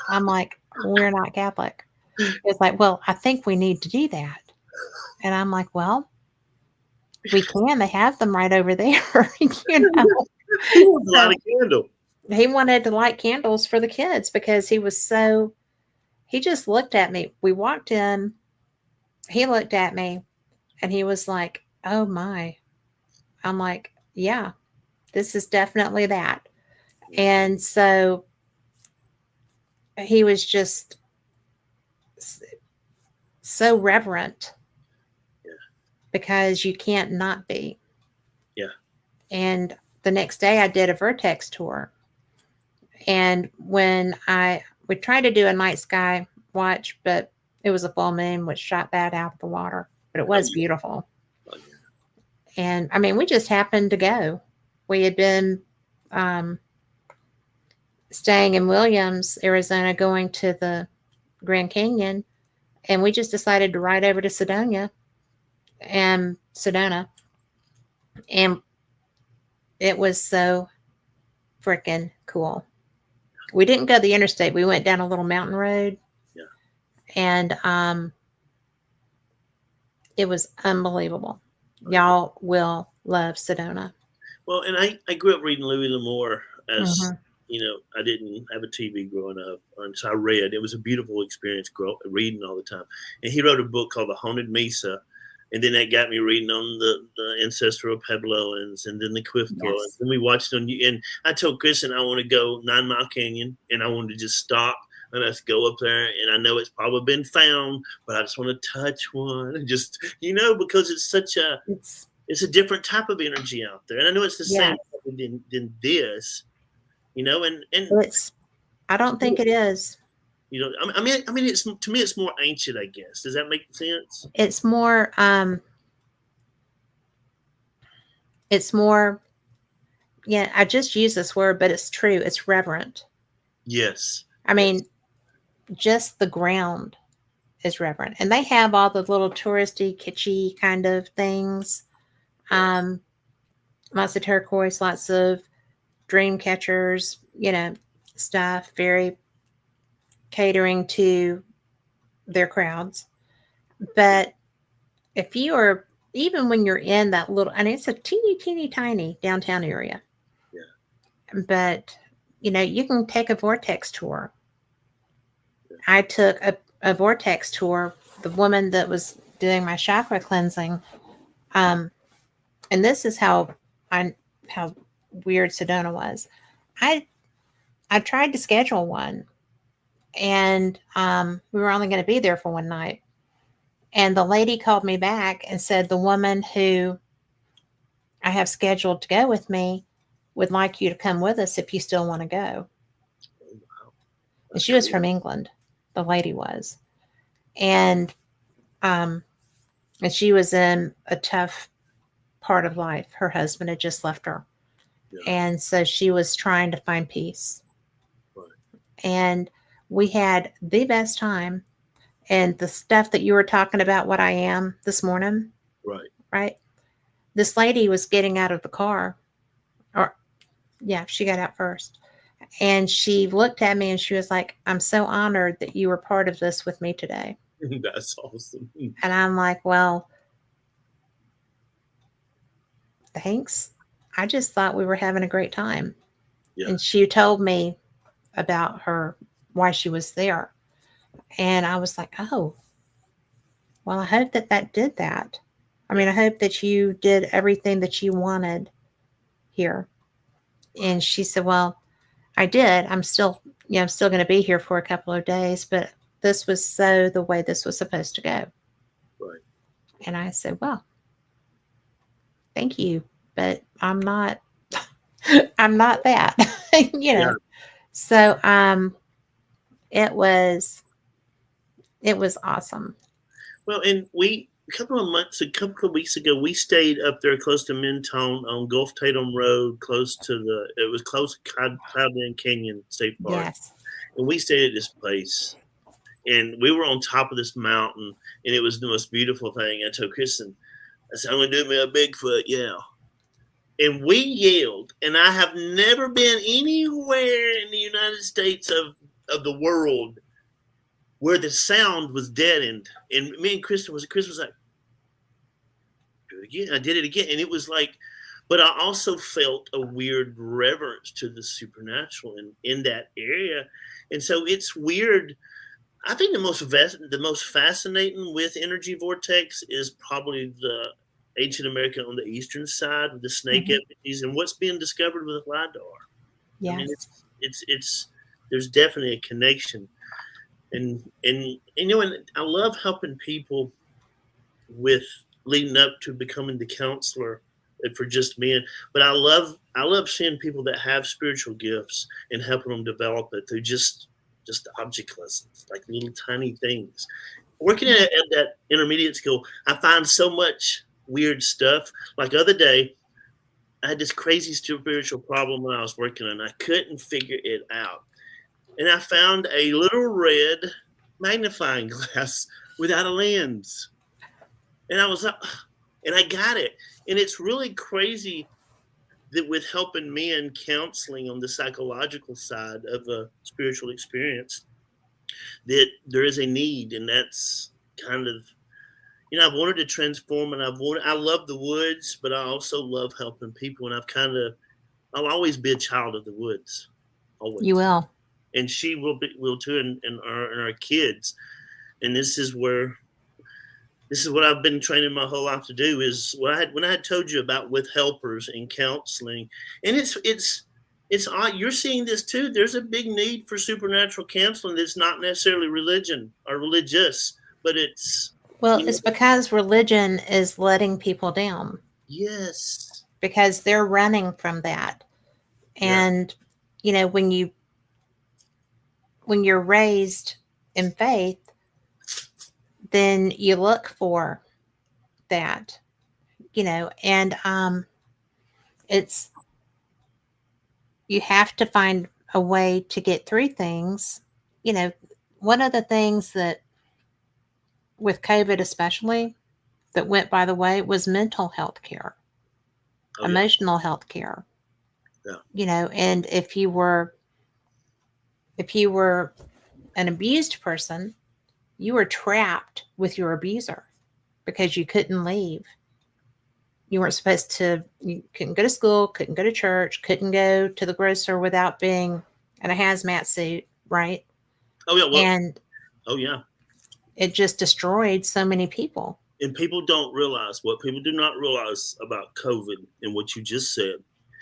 I'm like, "We're not Catholic." It's like, "Well, I think we need to do that." And I'm like, "Well, we can. They have them right over there." He wants to light a candle. He wanted to light candles for the kids because he just looked at me. We walked in, he looked at me, and he was like, "Oh my." I'm like, "Yeah, this is definitely that." And so he was just so reverent. Yeah. Because you can't not be. Yeah. And the next day I did a Vertex tour. And when we tried to do a night sky watch, but it was a full moon, which shot that out of the water. But it was beautiful. Oh, yeah. And I mean, we just happened to go. We had been staying in Williams, Arizona, going to the Grand Canyon, and we just decided to ride over to Sedona, and it was so freaking cool. We didn't go the interstate. We went down a little mountain road. Yeah. And it was unbelievable. Y'all will love Sedona. Well, and I grew up reading Louis L'Amour as, I didn't have a TV growing up. And so I read. It was a beautiful experience reading all the time. And he wrote a book called The Haunted Mesa. And then that got me reading on the ancestral Puebloans and then the Quiffbloans. Yes. And we watched on you. And I told Kristen I want to go 9 Mile Canyon and I wanted to just stop and let's go up there. And I know it's probably been found, but I just want to touch one and just, because it's a different type of energy out there. And I know it's the same than this, and I don't think it is. I mean, it's, to me, it's more ancient, I guess. Does that make sense? It's more, yeah, I just use this word, but it's true. It's reverent. Yes. I mean, just the ground is reverent. And they have all the little touristy, kitschy kind of things. Yes. Lots of turquoise, lots of dream catchers, stuff, very catering to their crowds. But if you are, even when you're in that little, and it's a teeny, teeny, tiny downtown area. Yeah. But, you can take a vortex tour. Yeah. I took a vortex tour. The woman that was doing my chakra cleansing, and this is how weird Sedona was. I tried to schedule one, and we were only going to be there for one night. And the lady called me back and said the woman who I have scheduled to go with me would like you to come with us if you still want to go. Oh, wow. And she was from England, the lady was. And she was in a tough part of life. Her husband had just left her. Yeah. And so she was trying to find peace. Right. And we had the best time. And the stuff that you were talking about, what I am this morning. Right. This lady was getting out of the car. She got out first. And she looked at me and she was like, I'm so honored that you were part of this with me today. That's awesome. And I'm like, well, thanks. I just thought we were having a great time. Yeah. And she told me about why she was there. And I was like, oh, well, I hope that did that. I mean, I hope that you did everything that you wanted here. And she said, well, I did. I'm still going to be here for a couple of days, but this was so the way this was supposed to go. Right. And I said, well, thank you, but I'm not that, Yeah. So, it was awesome. Well, and a couple of weeks ago, we stayed up there close to Mentone on Gulf Tatum Road, close to Cloudland Canyon State Park. Yes. And we stayed at this place, and we were on top of this mountain, and it was the most beautiful thing. I told Kristen, I said, I'm going to do me a Bigfoot yell. And we yelled, and I have never been anywhere in the United States of the world where the sound was deadened. And me and Chris was like, do it again. I did it again. And it was like, but I also felt a weird reverence to the supernatural in that area. And so it's weird. I think the most fascinating with energy vortex is probably the ancient America on the eastern side with the snake effigies and what's being discovered with LIDAR. Yes. I mean, it's there's definitely a connection. And I love helping people with leading up to becoming the counselor for just men. But I love seeing people that have spiritual gifts and helping them develop it through just object lessons, like little tiny things. Working at that intermediate school, I find so much weird stuff. Like the other day, I had this crazy spiritual problem when I was working and I couldn't figure it out. And I found a little red magnifying glass without a lens. And I was like, and I got it. And it's really crazy that with helping men counseling on the psychological side of a spiritual experience, that there is a need. And that's kind of, I've wanted to transform and I love the woods, but I also love helping people. And I'll always be a child of the woods. Always. You will. And she will too, and our kids. And this is where this is what I've been training my whole life to do. Is when I had told you about with helpers and counseling, and it's odd. You're seeing this too. There's a big need for supernatural counseling that's not necessarily religion or religious, but it's Well, it's because religion is letting people down yes, because they're running from that. yeah, And when you're raised in faith, then you look for that, and it's you have to find a way to get through things. One of the things that with COVID especially that went by the way was mental health care, oh yeah, emotional health care. yeah, And if you were an abused person, you were trapped with your abuser because you couldn't leave. You weren't supposed to, you couldn't go to school, couldn't go to church, couldn't go to the grocer without being in a hazmat suit, right? oh yeah, well, And oh yeah. it just destroyed so many people. And people don't realize what people do not realize about COVID and what you just said.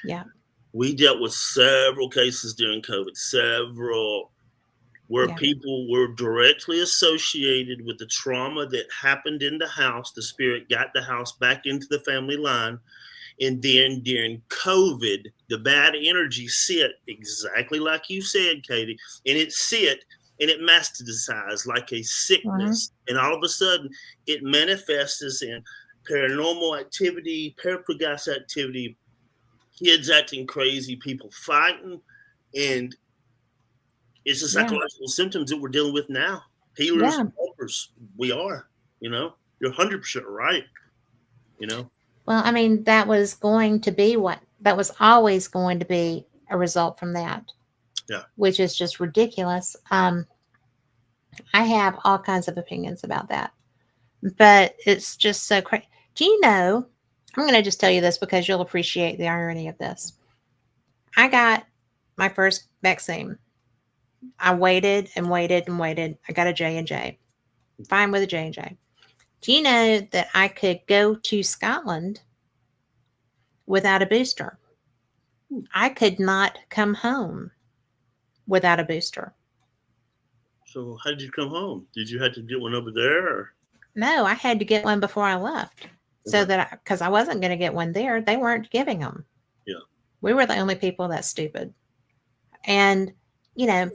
Yeah. We dealt with several cases during COVID, several where Yeah. people were directly associated with the trauma that happened in the house. The spirit got the house back into the family line. And then during COVID, the bad energy sit exactly like you said, Katie, and it sit and it metastasized like a sickness. And all of a sudden, it manifests as in paranormal activity, paraplegic activity, kids acting crazy, people fighting, and it's the Yeah. psychological symptoms that we're dealing with now. Healers, Yeah. helpers, we are. You're 100% right. Well, I mean, that was always going to be a result from that. Yeah. Which is just ridiculous. I have all kinds of opinions about that, but it's just so crazy. Do you know? I'm going to just tell you this because you'll appreciate the irony of this. I got my first vaccine. I waited and waited and waited. I got a J&J. Fine with a J&J. Do you know that I could go to Scotland without a booster? I could not come home without a booster. So how did you come home? Did you have to get one over there? Or? No, I had to get one before I left. So Okay. that because I wasn't going to get one there, they weren't giving them. Yeah. We were the only people that stupid. And, and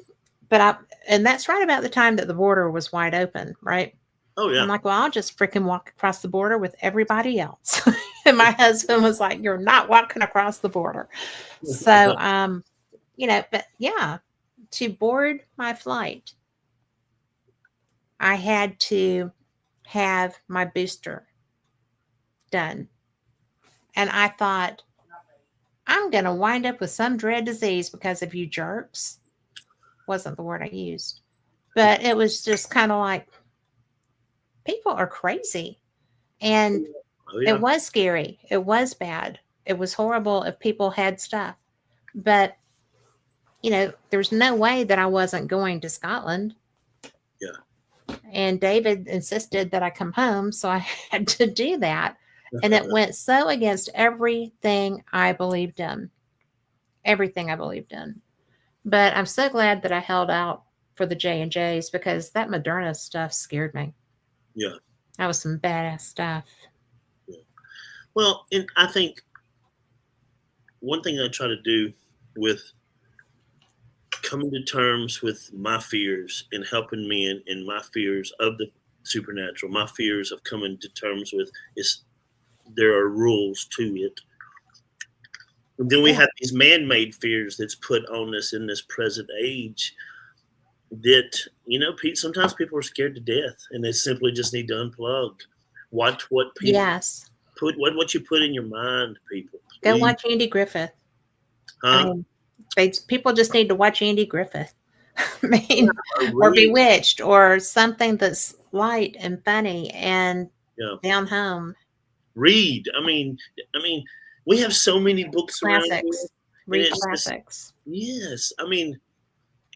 that's right about the time that the border was wide open, right? Oh yeah. I'm like, well, I'll just freaking walk across the border with everybody else. And my husband was like, you're not walking across the border. So, but yeah, to board my flight, I had to have my booster done. And I thought, I'm going to wind up with some dread disease because of you jerks. Wasn't the word I used. But it was just kind of like, people are crazy. And Oh, yeah. it was scary. It was bad. It was horrible if people had stuff. But, there's no way that I wasn't going to Scotland. Yeah. And David insisted that I come home. So I had to do that. And it went so against everything I believed in. Everything I believed in. But I'm so glad that I held out for the J&Js because that Moderna stuff scared me. Yeah. That was some badass stuff. Yeah. Well, and I think one thing I try to do with coming to terms with my fears and helping me in my fears of the supernatural, my fears of coming to terms with is there are rules to it. And then we have these man-made fears that's put on us in this present age that, sometimes people are scared to death and they simply just need to unplug. Watch what people Yes. what you put in your mind, people. Go watch Andy Griffith. Huh? People just need to watch Andy Griffith. I mean, or Bewitched or something that's light and funny and down home. Read. I mean, we have so many books classics. around here. Read classics. Yes. I mean,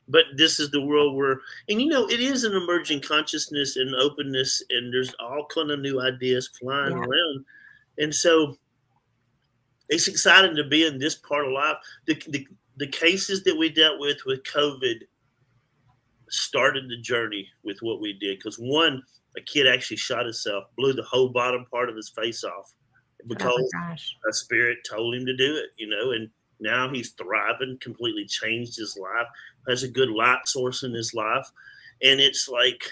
But this is the world where, and it is an emerging consciousness and openness, and there's all kind of new ideas flying Yeah. around. And so it's exciting to be in this part of life. The cases that we dealt with COVID started the journey with what we did. Because one, a kid actually shot himself, blew the whole bottom part of his face off Oh because my gosh. a spirit told him to do it, and now he's thriving, completely changed his life, has a good light source in his life. And it's like,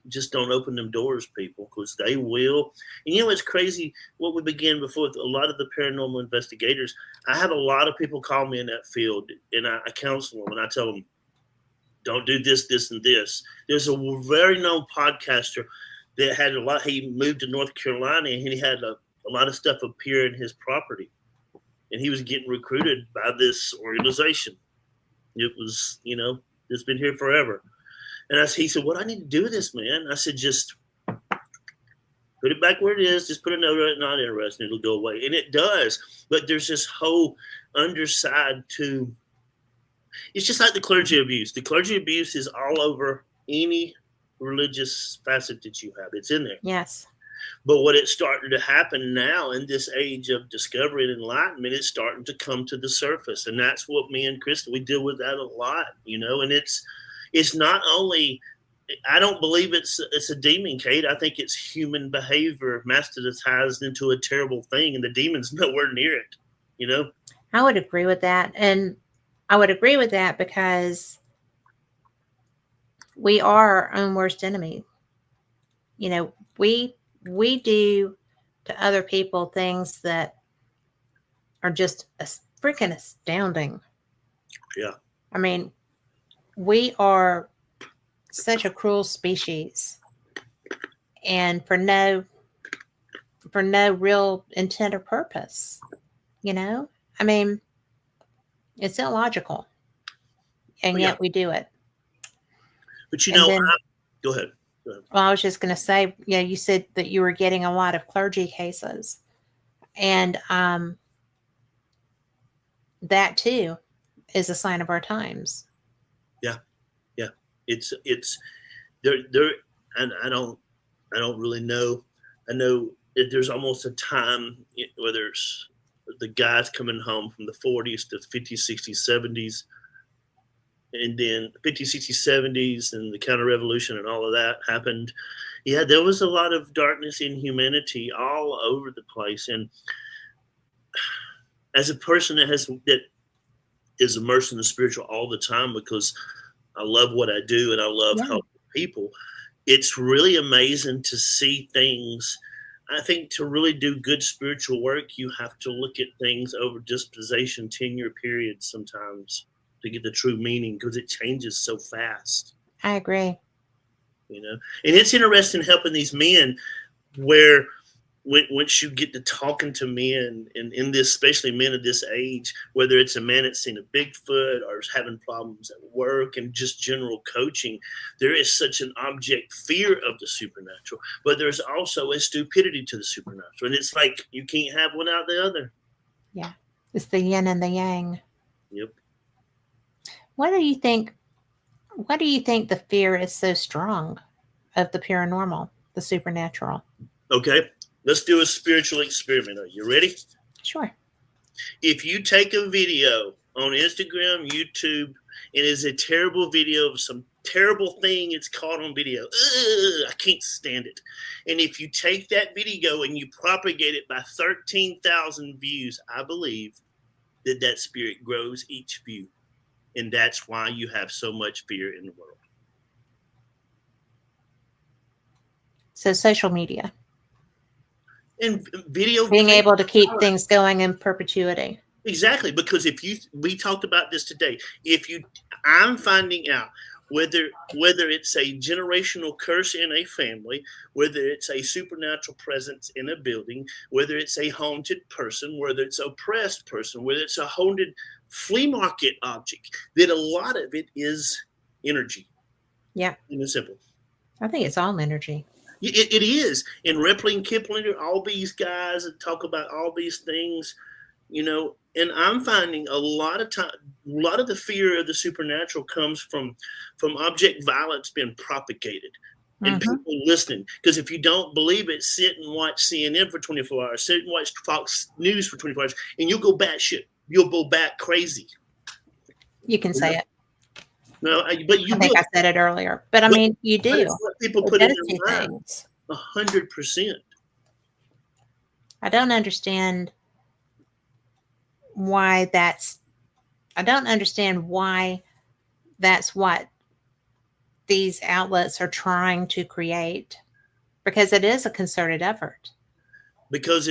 just don't open them doors, people, because they will. And it's crazy what we began before with a lot of the paranormal investigators. I have a lot of people call me in that field, and I counsel them, and I tell them, don't do this, this, and this. There's a very known podcaster that had he moved to North Carolina, and he had a lot of stuff appear in his property. And he was getting recruited by this organization. It was, it's been here forever. And he said, what do I need to do with this, man? I said, just put it back where it is. Just put a note on it, not interested. It'll go away. And it does. But there's this whole underside to, it's just like the clergy abuse. The clergy abuse is all over any religious facet that you have. It's in there. Yes. But what it's starting to happen now in this age of discovery and enlightenment, it's starting to come to the surface. And that's what me and Krista, we deal with that a lot, and it's not only, I don't believe it's a demon, Kate. I think it's human behavior masterized into a terrible thing, and the demon's nowhere near it, I would agree with that. And I would agree with that because we are our own worst enemy. We do to other people things that are just freaking astounding. Yeah. I mean, we are such a cruel species, and for no real intent or purpose. I mean, it's illogical, and yet we do it. But go ahead. Well, I was just going to say, you said that you were getting a lot of clergy cases, and that too is a sign of our times. Yeah. It's there, and I don't really know. I know that there's almost a time where there's the guys coming home from the 40s to 50s, 60s, 70s, and then 50s, 60s, 70s, and the counter-revolution and all of that happened. Yeah, there was a lot of darkness in humanity all over the place. And as a person that is immersed in the spiritual all the time, because I love what I do and I love helping people, it's really amazing to see things. I think to really do good spiritual work, you have to look at things over dispensation, 10-year periods sometimes to get the true meaning, because it changes so fast. I agree. And it's interesting helping these men where once you get to talking to men, and in this, especially men of this age, whether it's a man that's seen a Bigfoot or is having problems at work and just general coaching, there is such an object fear of the supernatural, but there's also a stupidity to the supernatural. And it's like you can't have one without the other. Yeah. It's the yin and the yang. Yep. Why do you think the fear is so strong of the paranormal, the supernatural? Okay. Let's do a spiritual experiment. Are you ready? Sure. If you take a video on Instagram, YouTube, and it's a terrible video of some terrible thing it's caught on video, I can't stand it. And if you take that video and you propagate it by 13,000 views, I believe that spirit grows each view. And that's why you have so much fear in the world. So social media. And video, being able to keep things going in perpetuity. Exactly, because we talked about this today. I'm finding out whether it's a generational curse in a family, whether it's a supernatural presence in a building, whether it's a haunted person, whether it's an oppressed person, whether it's a haunted flea market object, that a lot of it is energy. Yeah. And simple. I think it's all energy. It is. And Ripley and Kipling, all these guys that talk about all these things, And I'm finding a lot of time, a lot of the fear of the supernatural comes from object violence being propagated and Mm-hmm. people listening. Because if you don't believe it, sit and watch CNN for 24 hours, sit and watch Fox News for 24 hours, and you'll go batshit. You'll go bat crazy. You can You know? say it. No, but you I think will. I said it earlier, but I But, mean, you but do. it's what people It put in does two their mind. things. 100%. I don't understand why that's. I don't understand why that's what these outlets are trying to create, because it is a concerted effort. Because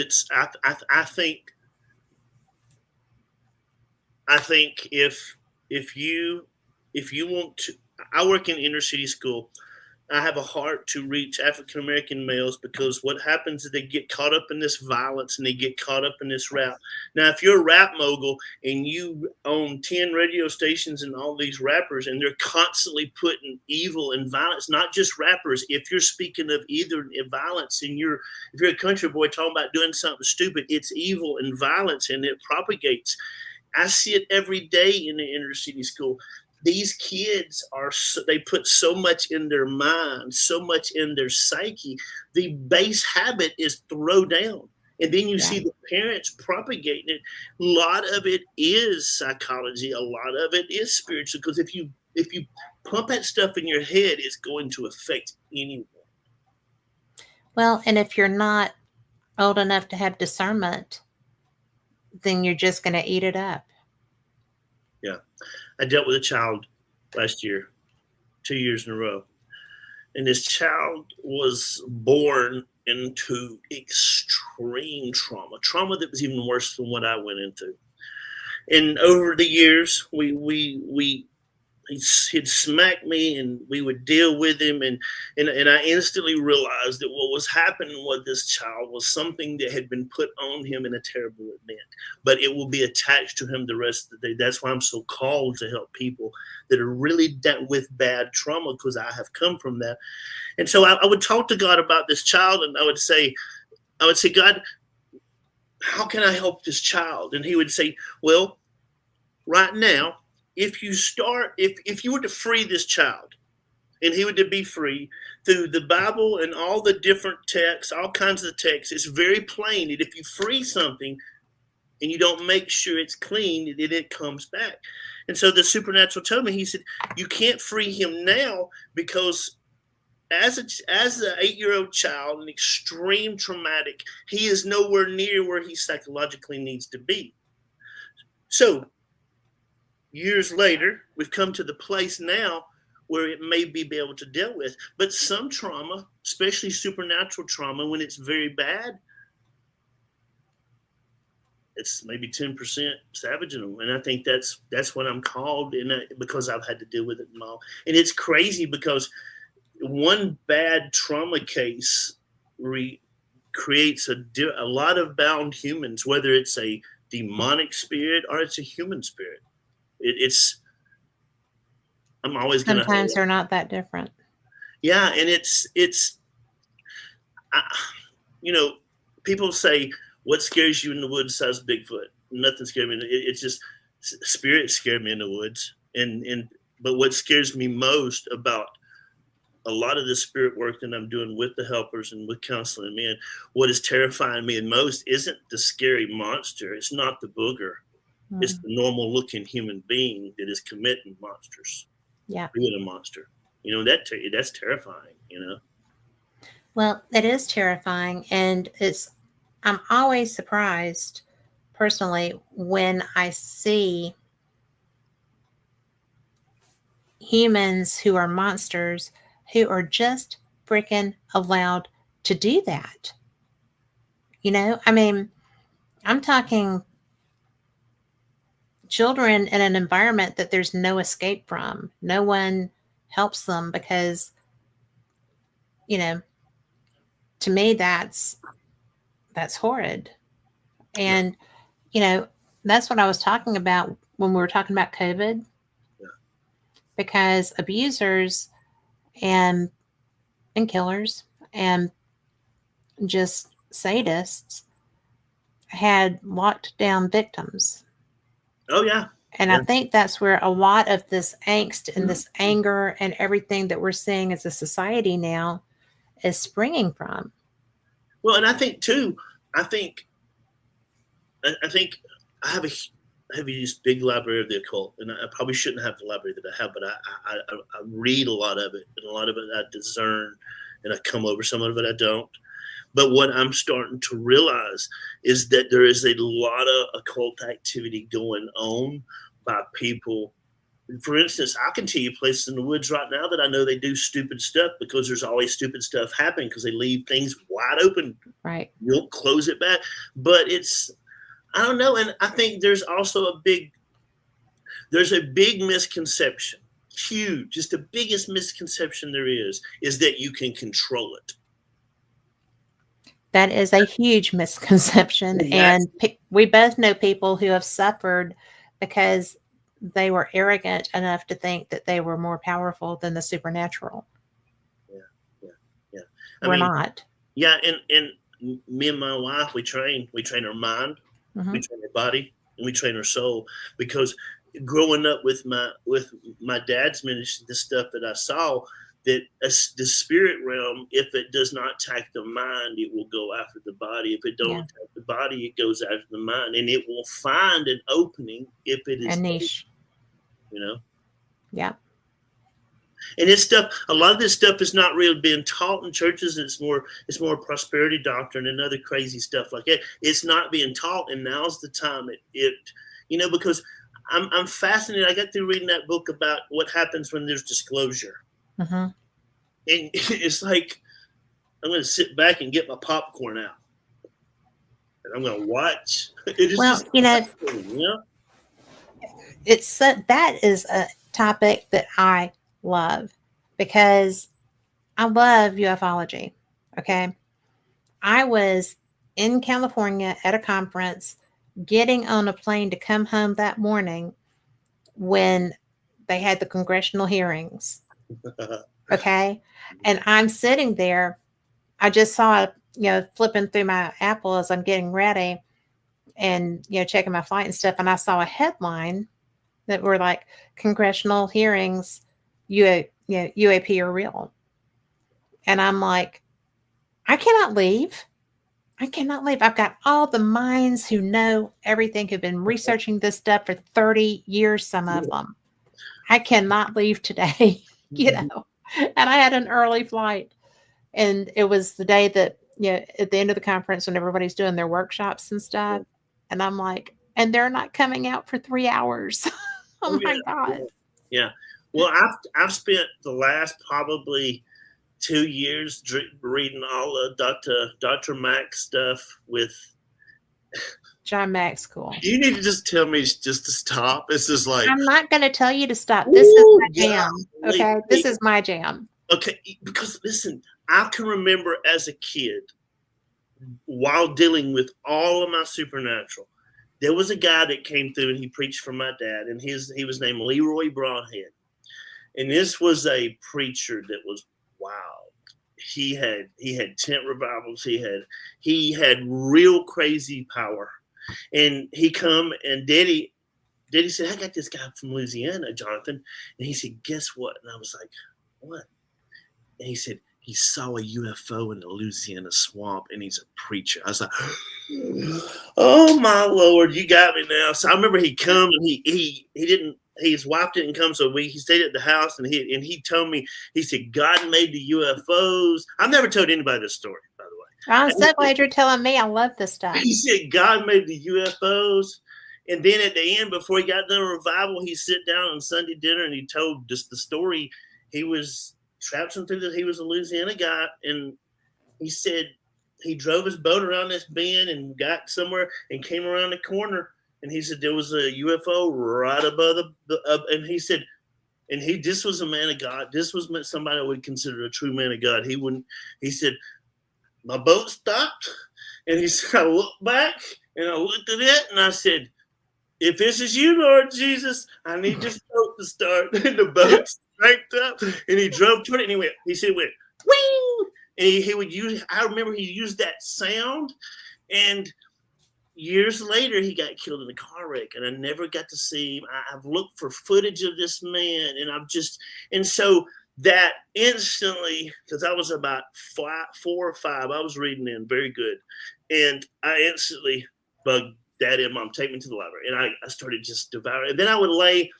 I think if you want to, I work in inner city school. I have a heart to reach African American males because what happens is they get caught up in this violence and they get caught up in this rap. Now, if you're a rap mogul and you own 10 radio stations and all these rappers and they're constantly putting evil and violence, not just rappers, if you're speaking of either violence and if you're a country boy talking about doing something stupid, it's evil and violence and it propagates. I see it every day in the inner city school. These kids they put so much in their mind, so much in their psyche. The base habit is throw down. And then you Yeah. see the parents propagating it. A lot of it is psychology. A lot of it is spiritual. Because if you pump that stuff in your head, it's going to affect anyone. Well, and if you're not old enough to have discernment, then you're just going to eat it up. Yeah. I dealt with a child last year, 2 years in a row. And this child was born into extreme trauma that was even worse than what I went into. And over the years, he'd smack me and we would deal with him, and I instantly realized that what was happening with this child was something that had been put on him in a terrible event, but it will be attached to him the rest of the day. That's why I'm so called to help people that are really dealt with bad trauma, because I have come from that. And so I would talk to God about this child, and I would say, God, how can I help this child? And he would say, well, right now, if you were to free this child and he were to be free through the Bible and all the different texts, all kinds of texts, it's very plain that if you free something and you don't make sure it's clean, then it comes back. And so the supernatural told me, he said, you can't free him now because as an 8-year-old child, an extreme traumatic, he is nowhere near where he psychologically needs to be. So years later, we've come to the place now where it may be able to deal with. But some trauma, especially supernatural trauma, when it's very bad, it's maybe 10% savage in them. And I think that's what I'm called, because I've had to deal with it and all. And it's crazy because one bad trauma case creates a lot of bound humans, whether it's a demonic spirit or it's a human spirit. It's I'm always gonna. Sometimes they're not that different. Yeah, and it's I, people say, what scares you in the woods says Bigfoot. Nothing scared me. It's just spirits scare me in the woods, but what scares me most about a lot of the spirit work that I'm doing with the helpers and with counseling men, what is terrifying me the most isn't the scary monster. It's not the booger. It's the normal looking human being that is committing monsters. Yeah. Being a monster. That's terrifying, Well, it is terrifying, and I'm always surprised personally when I see humans who are monsters who are just freaking allowed to do that. I mean, I'm talking children in an environment that there's no escape from. No one helps them because, you know, to me that's horrid. Yeah. And, that's what I was talking about when we were talking about COVID. Yeah. Because abusers and killers and just sadists had locked down victims. Oh yeah. And I think that's where a lot of this angst and this anger and everything that we're seeing as a society now is springing from. Well, and I think too, I think I have this big library of the occult, and I probably shouldn't have the library that I have, but I read a lot of it, and a lot of it I discern, and I come over. Some of it I don't. But what I'm starting to realize is that there is a lot of occult activity going on by people. For instance, I can tell you places in the woods right now that I know they do stupid stuff because there's always stupid stuff happening because they leave things wide open. Right. You don't close it back. But I don't know. And I think there's also a big misconception, huge, just the biggest misconception there is that you can control it. That is a huge misconception. And we both know people who have suffered because they were arrogant enough to think that they were more powerful than the supernatural. Yeah. We're not. Yeah, and me and my wife, we train our mind, we train our body, and we train our soul. Because growing up with my dad's ministry, the stuff that I saw, that the spirit realm, if it does not attack the mind, it will go after the body. If it don't attack the body, it goes after the mind, and it will find an opening if it is a niche. Yeah. And this stuff, a lot of this stuff is not really being taught in churches. It's more prosperity doctrine and other crazy stuff like that. It's not being taught, and now's the time because I'm fascinated. I got through reading that book about what happens when there's disclosure. And it's like, I'm going to sit back and get my popcorn out, and I'm going to watch. That is a topic that I love because I love ufology. Okay. I was in California at a conference, getting on a plane to come home that morning when they had the congressional hearings. Okay. And I'm sitting there. I just saw, flipping through my Apple as I'm getting ready and, checking my flight and stuff. And I saw a headline that were like congressional hearings, UAP are real. And I'm like, I cannot leave. I've got all the minds who know everything, who've been researching this stuff for 30 years, some of them. I cannot leave today, And I had an early flight. And it was the day that, at the end of the conference when everybody's doing their workshops and stuff. And I'm like, and they're not coming out for 3 hours. Oh my God. Yeah. Well, I've spent the last probably 2 years reading all of Dr. Mack's stuff with John Mack's cool. You need to just tell me just to stop. It's just like, I'm not going to tell you to stop. This is my jam. Okay. This is my jam. Okay. Because listen, I can remember as a kid, while dealing with all of my supernatural, there was a guy that came through and he preached for my dad, and he was named Leroy Broadhead. And this was a preacher that was wild. He had tent revivals. He had real crazy power. And he come and Daddy said, I got this guy from Louisiana, Jonathon. And he said, guess what? And I was like, what? And he said, he saw a UFO in the Louisiana swamp, and he's a preacher. I was like, oh my Lord, you got me now. So I remember he come and he didn't, his wife didn't come, so he stayed at the house, and he told me, he said, God made the UFOs. I've never told anybody this story, by the way. I'm so glad you're telling me. I love this stuff. He said God made the UFOs. And then at the end, before he got done revival, he sit down on Sunday dinner and he told just the story. He was traipsing through he was a Louisiana guy, and he said he drove his boat around this bend and got somewhere and came around the corner, and he said there was a UFO right above and he said, and this was a man of God. This was somebody I would consider a true man of God. He said, my boat stopped, and he said, I looked back and I looked at it and I said, if this is you, Lord Jesus, I need this boat to start. And the boat cranked up, and he drove toward it, and he said, wing, and he would use, I remember he used that sound, and years later, he got killed in a car wreck, and I never got to see him. I've looked for footage of this man, and and so that instantly, because I was about 4 or 5, I was reading in very good, and I instantly bugged Daddy and Mom, take me to the library, and I started just devouring. And then I would lay,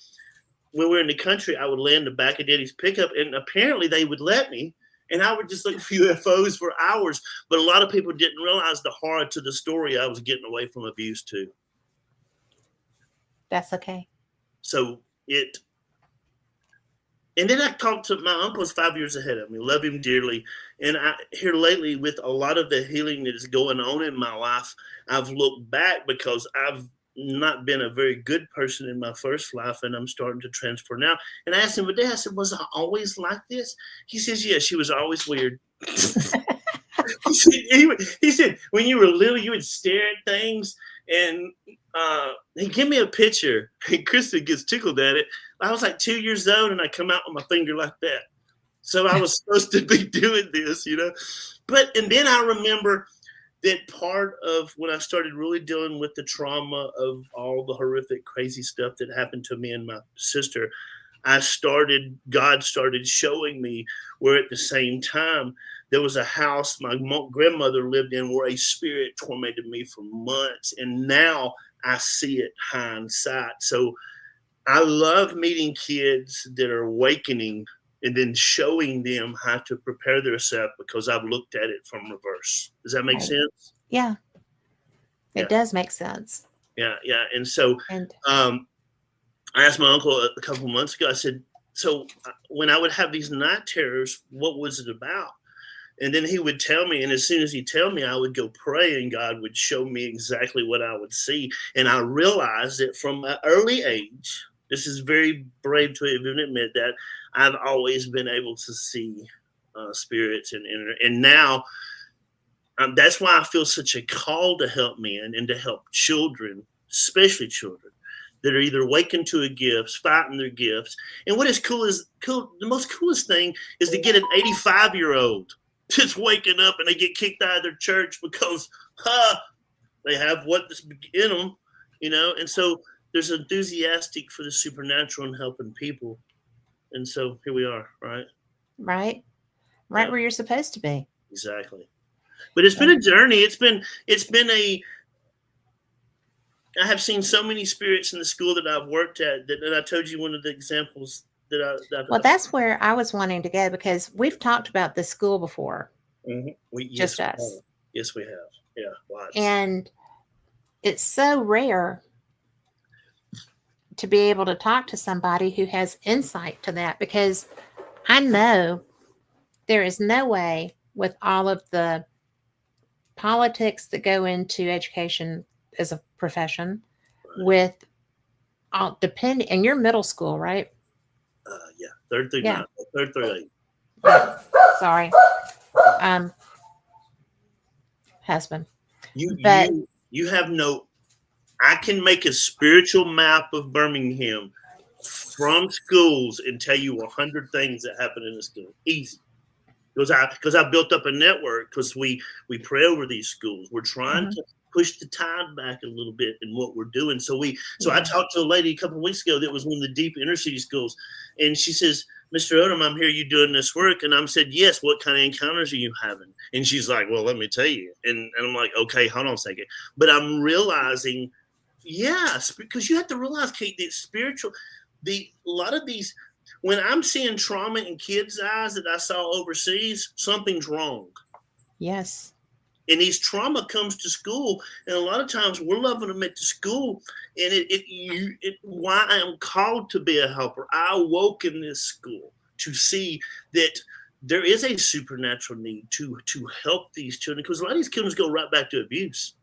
when we were in the country, I would lay in the back of Daddy's pickup, and apparently they would let me. And I would just look for UFOs for hours. But a lot of people didn't realize the horror to the story I was getting away from abuse too. That's okay. So and then I talked to my uncle's 5 years ahead of me, love him dearly. And here lately, with a lot of the healing that is going on in my life, I've looked back because I've not been a very good person in my first life, and I'm starting to transfer now. And I asked him one day, I said, was I always like this? He says, yeah, she was always weird. he said, when you were little, you would stare at things, and he gave me a picture, and Krista gets tickled at it. I was like 2 years old, and I come out with my finger like that. So I was supposed to be doing this, and then I remember that part of when I started really dealing with the trauma of all the horrific, crazy stuff that happened to me and my sister, God started showing me where at the same time there was a house my grandmother lived in where a spirit tormented me for months. And now I see it hindsight. So I love meeting kids that are awakening and then showing them how to prepare themselves because I've looked at it from reverse. Does that make sense? Yeah. It does make sense. Yeah. And so I asked my uncle a couple of months ago, I said, so when I would have these night terrors, what was it about? And then he would tell me, and as soon as he'd tell me, I would go pray, and God would show me exactly what I would see. And I realized that from an early age, this is very brave to even admit that, I've always been able to see spirits, and now that's why I feel such a call to help men and to help children, especially children that are either awakened to a gift, fighting their gifts. And what is the most coolest thing is to get an 85-year-old just waking up and they get kicked out of their church because they have what's in them, and so there's enthusiastic for the supernatural and helping people. And so here we are, right? Right where you're supposed to be. Exactly. But it's been a journey. It's been I have seen so many spirits in the school that I've worked at that I told you one of the examples well, that's where I was wanting to go because we've talked about this school before. Mm-hmm. Just us. Yes, we have. Yeah, lots. And it's so rare to be able to talk to somebody who has insight to that, because I know there is no way with all of the politics that go into education as a profession, with all depending, and you're middle school, right? Yeah, third through 8. Sorry, husband. You have no. I can make a spiritual map of Birmingham from schools and tell you 100 things that happen in the school. Easy. Because I built up a network, because we pray over these schools. We're trying to push the tide back a little bit in what we're doing. So I talked to a lady a couple of weeks ago that was one of the deep inner city schools, and she says, Mr. Odom, I'm here, you doing this work? And I said, yes, what kind of encounters are you having? And she's like, well, let me tell you. And I'm like, okay, hold on a second. But I'm realizing, yes, because you have to realize, Kate, that a lot of these, when I'm seeing trauma in kids' eyes that I saw overseas, something's wrong. Yes. And these trauma comes to school, and a lot of times we're loving them at the school. And why I am called to be a helper. I awoke in this school to see that there is a supernatural need to help these children, because a lot of these children go right back to abuse.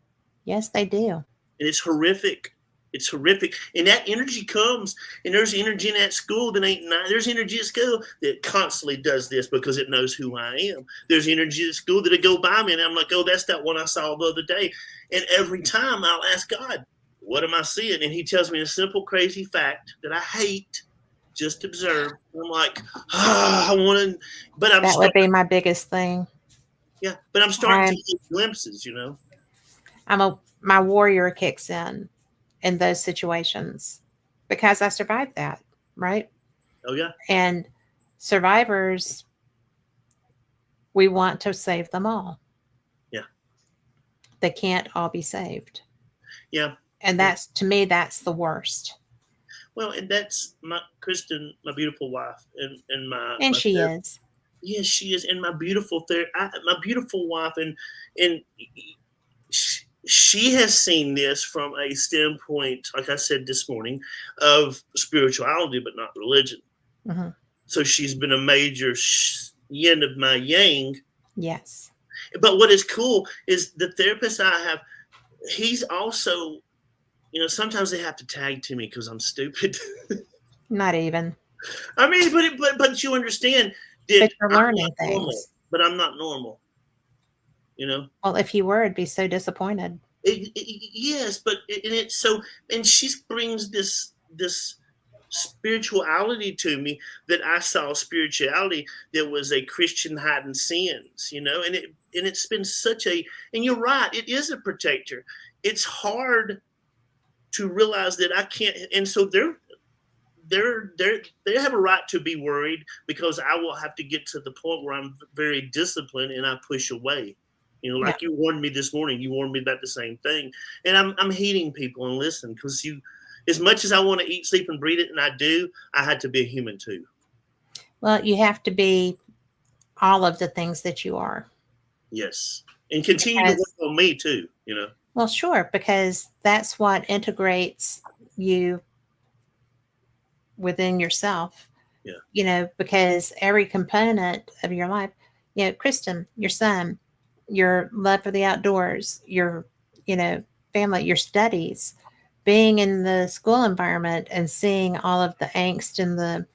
Yes, they do. And it's horrific. It's horrific. And that energy comes, and there's energy in that school that ain't nice. There's energy at school that constantly does this because it knows who I am. There's energy at school that'll go by me, and I'm like, oh, that's that one I saw the other day. And every time I'll ask God, what am I seeing? And he tells me a simple, crazy fact that I hate. Just observe. And I'm like, I want to, but that would be my biggest thing. Yeah, but I'm starting to get glimpses, my warrior kicks in those situations because I survived that, right? Oh yeah. And survivors, we want to save them all. Yeah. They can't all be saved. Yeah. And Yeah. that's, to me, that's the worst. Well, and that's my Kristen, my beautiful wife, and And my she therapist. is. Yes, she is, and my my beautiful wife, and she has seen this from a standpoint, like I said this morning, of spirituality, but not religion. Mm-hmm. So she's been a major yin of my yang. Yes. But what is cool is the therapist I have, he's also, sometimes they have to tag to me because I'm stupid. Not even. I mean, but you understand that But you're I'm not learning normal, things. but I'm not normal. You know. Well, if you were, I'd be so disappointed. Yes, but and it's so, and she brings this spirituality to me that I saw spirituality that was a Christian hiding sins, and it's been such a, and you're right, it is a protector. It's hard to realize that I can't, and so they have a right to be worried because I will have to get to the point where I'm very disciplined and I push away. Yeah. Like you warned me this morning, you warned me about the same thing, and I'm heeding people and listen because as much as I want to eat, sleep, and breathe it, and I do, I had to be a human too. Well, you have to be all of the things that you are. Yes, and continue to Because, work on me too. well, sure, because that's what integrates you within yourself. Yeah. Because every component of your life, Kristen, your son, your love for the outdoors, your, family, your studies, being in the school environment and seeing all of the angst and the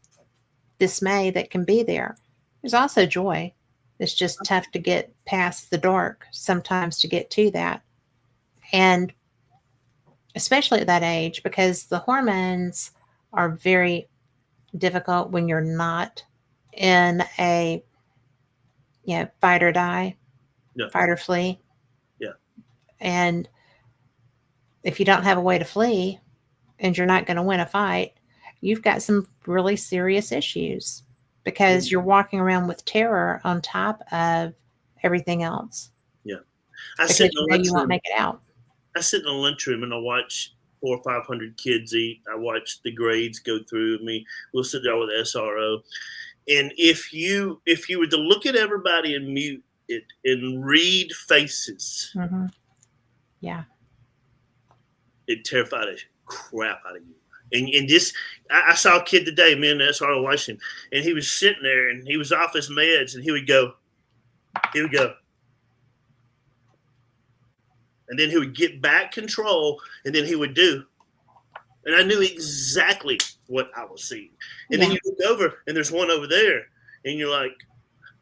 dismay that can be there. There's also joy. It's just tough to get past the dark sometimes to get to that. And especially at that age, because the hormones are very difficult when you're not in a fight or die, Yeah. fight or flee. Yeah. And if you don't have a way to flee and you're not going to win a fight, you've got some really serious issues because you're walking around with terror on top of everything else. Yeah. I Because sit in the you won't lunchroom. make it out. I sit in the lunchroom and I watch 400 or 500 kids eat. I watch the grades go through me. We'll sit there with SRO. And if you were to look at everybody and mute it and read faces, Mm-hmm. Yeah. it terrified the crap out of you. And this, I saw a kid today, man, that's how I watched him. And he was sitting there and he was off his meds and he would go. And then he would get back control and then he would do. And I knew exactly what I was seeing. And then you look over and there's one over there and you're like,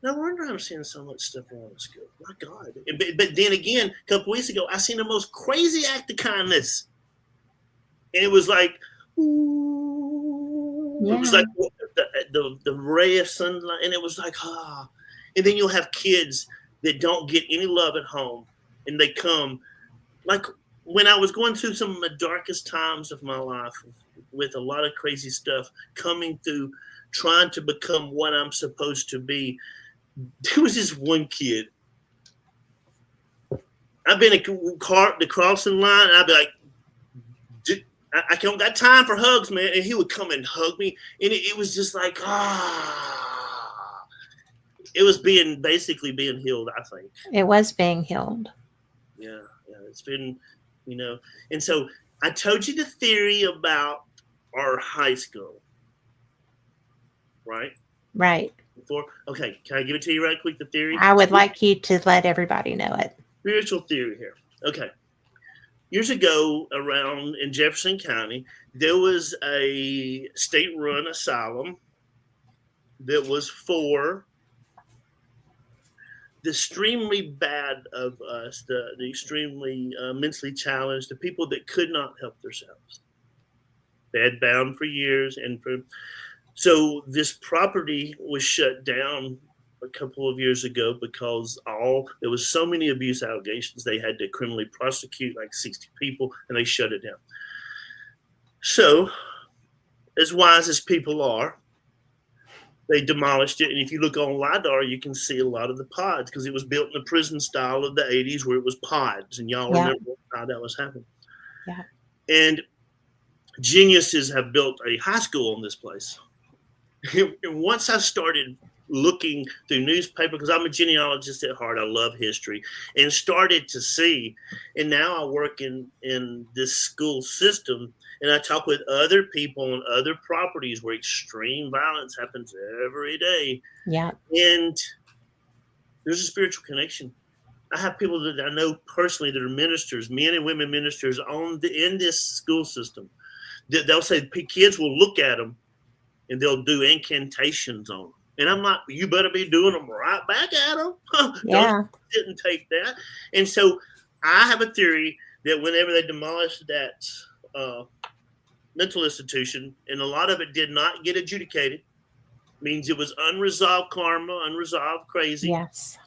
no wonder I'm seeing so much stuff around the school. My God. But then again, a couple weeks ago, I seen the most crazy act of kindness. And it was like, ooh. Yeah. It was like the ray of sunlight. And it was like, ah. And then you'll have kids that don't get any love at home. And they come. Like when I was going through some of the darkest times of my life with a lot of crazy stuff, coming through, trying to become what I'm supposed to be, there was this one kid. I've been at the crossing line, and I'd be like, I don't got time for hugs, man. And he would come and hug me, and it was just like, it was basically being healed, I think. It was being healed. Yeah, it's been, and so I told you the theory about our high school, right? Right. Okay, can I give it to you right quick, the theory? I would like you to let everybody know it. Spiritual theory here. Okay. Years ago, around in Jefferson County, there was a state-run asylum that was for the extremely bad of us, the extremely mentally challenged, the people that could not help themselves. They had bound for years, so this property was shut down a couple of years ago because there was so many abuse allegations they had to criminally prosecute like 60 people, and they shut it down. So, as wise as people are, they demolished it. And if you look on LiDAR, you can see a lot of the pods because it was built in the prison style of the 80s where it was pods. And y'all Yeah. remember how that was happening. Yeah. And geniuses have built a high school on this place. And once I started looking through newspaper, because I'm a genealogist at heart, I love history, and started to see, and now I work in this school system, and I talk with other people on other properties where extreme violence happens every day. Yeah. And there's a spiritual connection. I have people that I know personally that are ministers, men and women ministers in this school system. They'll say kids will look at them and they'll do incantations on them. And I'm like, you better be doing them right back at them. Yeah. Didn't take that. And so I have a theory that whenever they demolished that mental institution, and a lot of it did not get adjudicated, means it was unresolved karma, unresolved crazy. Yes.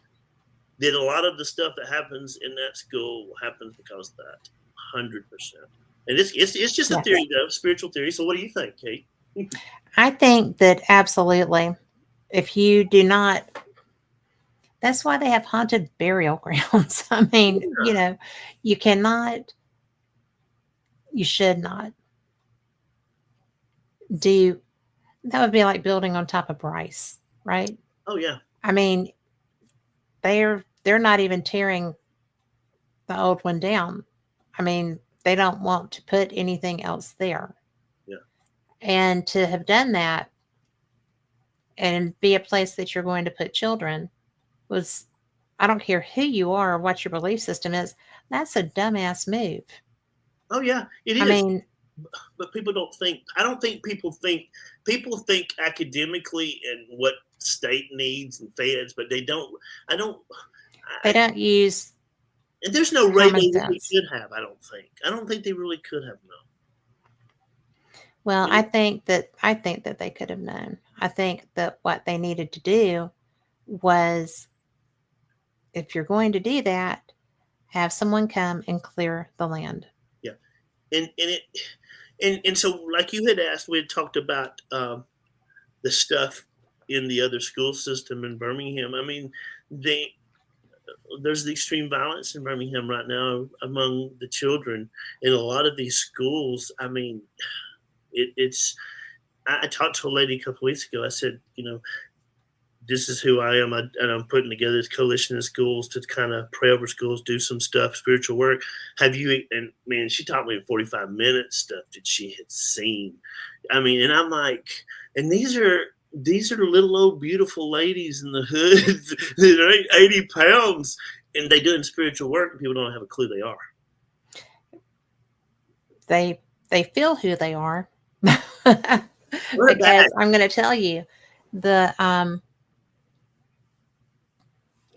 That a lot of the stuff that happens in that school happens because of that, 100%. And it's just a theory, though, spiritual theory. So what do you think, Kate? I think that absolutely. If you do not, that's why they have haunted burial grounds. I mean, you cannot, you should not do, that would be like building on top of Bryce, right? Oh, yeah. I mean, they're not even tearing the old one down. I mean, they don't want to put anything else there. Yeah. And to have done that and be a place that you're going to put children was, I don't care who you are or what your belief system is, that's a dumbass move. Oh, yeah, it is. I mean, but people don't think, I don't think people think academically and what state needs and feds, but they don't use. And there's no way they really sense. could have, I don't think they really could have known. Well, I think that they could have known. I think that what they needed to do was, if you're going to do that, have someone come and clear the land. Yeah. And so, like you had asked, we had talked about the stuff in the other school system in Birmingham. I mean, there's the extreme violence in Birmingham right now among the children in a lot of these schools. I mean, I talked to a lady a couple of weeks ago. I said, this is who I am, and I'm putting together this coalition of schools to kind of pray over schools, do some stuff, spiritual work. Have you? And man, she taught me in 45 minutes stuff that she had seen. I mean, and I'm like, and these are little old beautiful ladies in the hood that are 80 pounds, and they doing spiritual work, and people don't have a clue they are. They feel who they are. Because I'm going to tell you,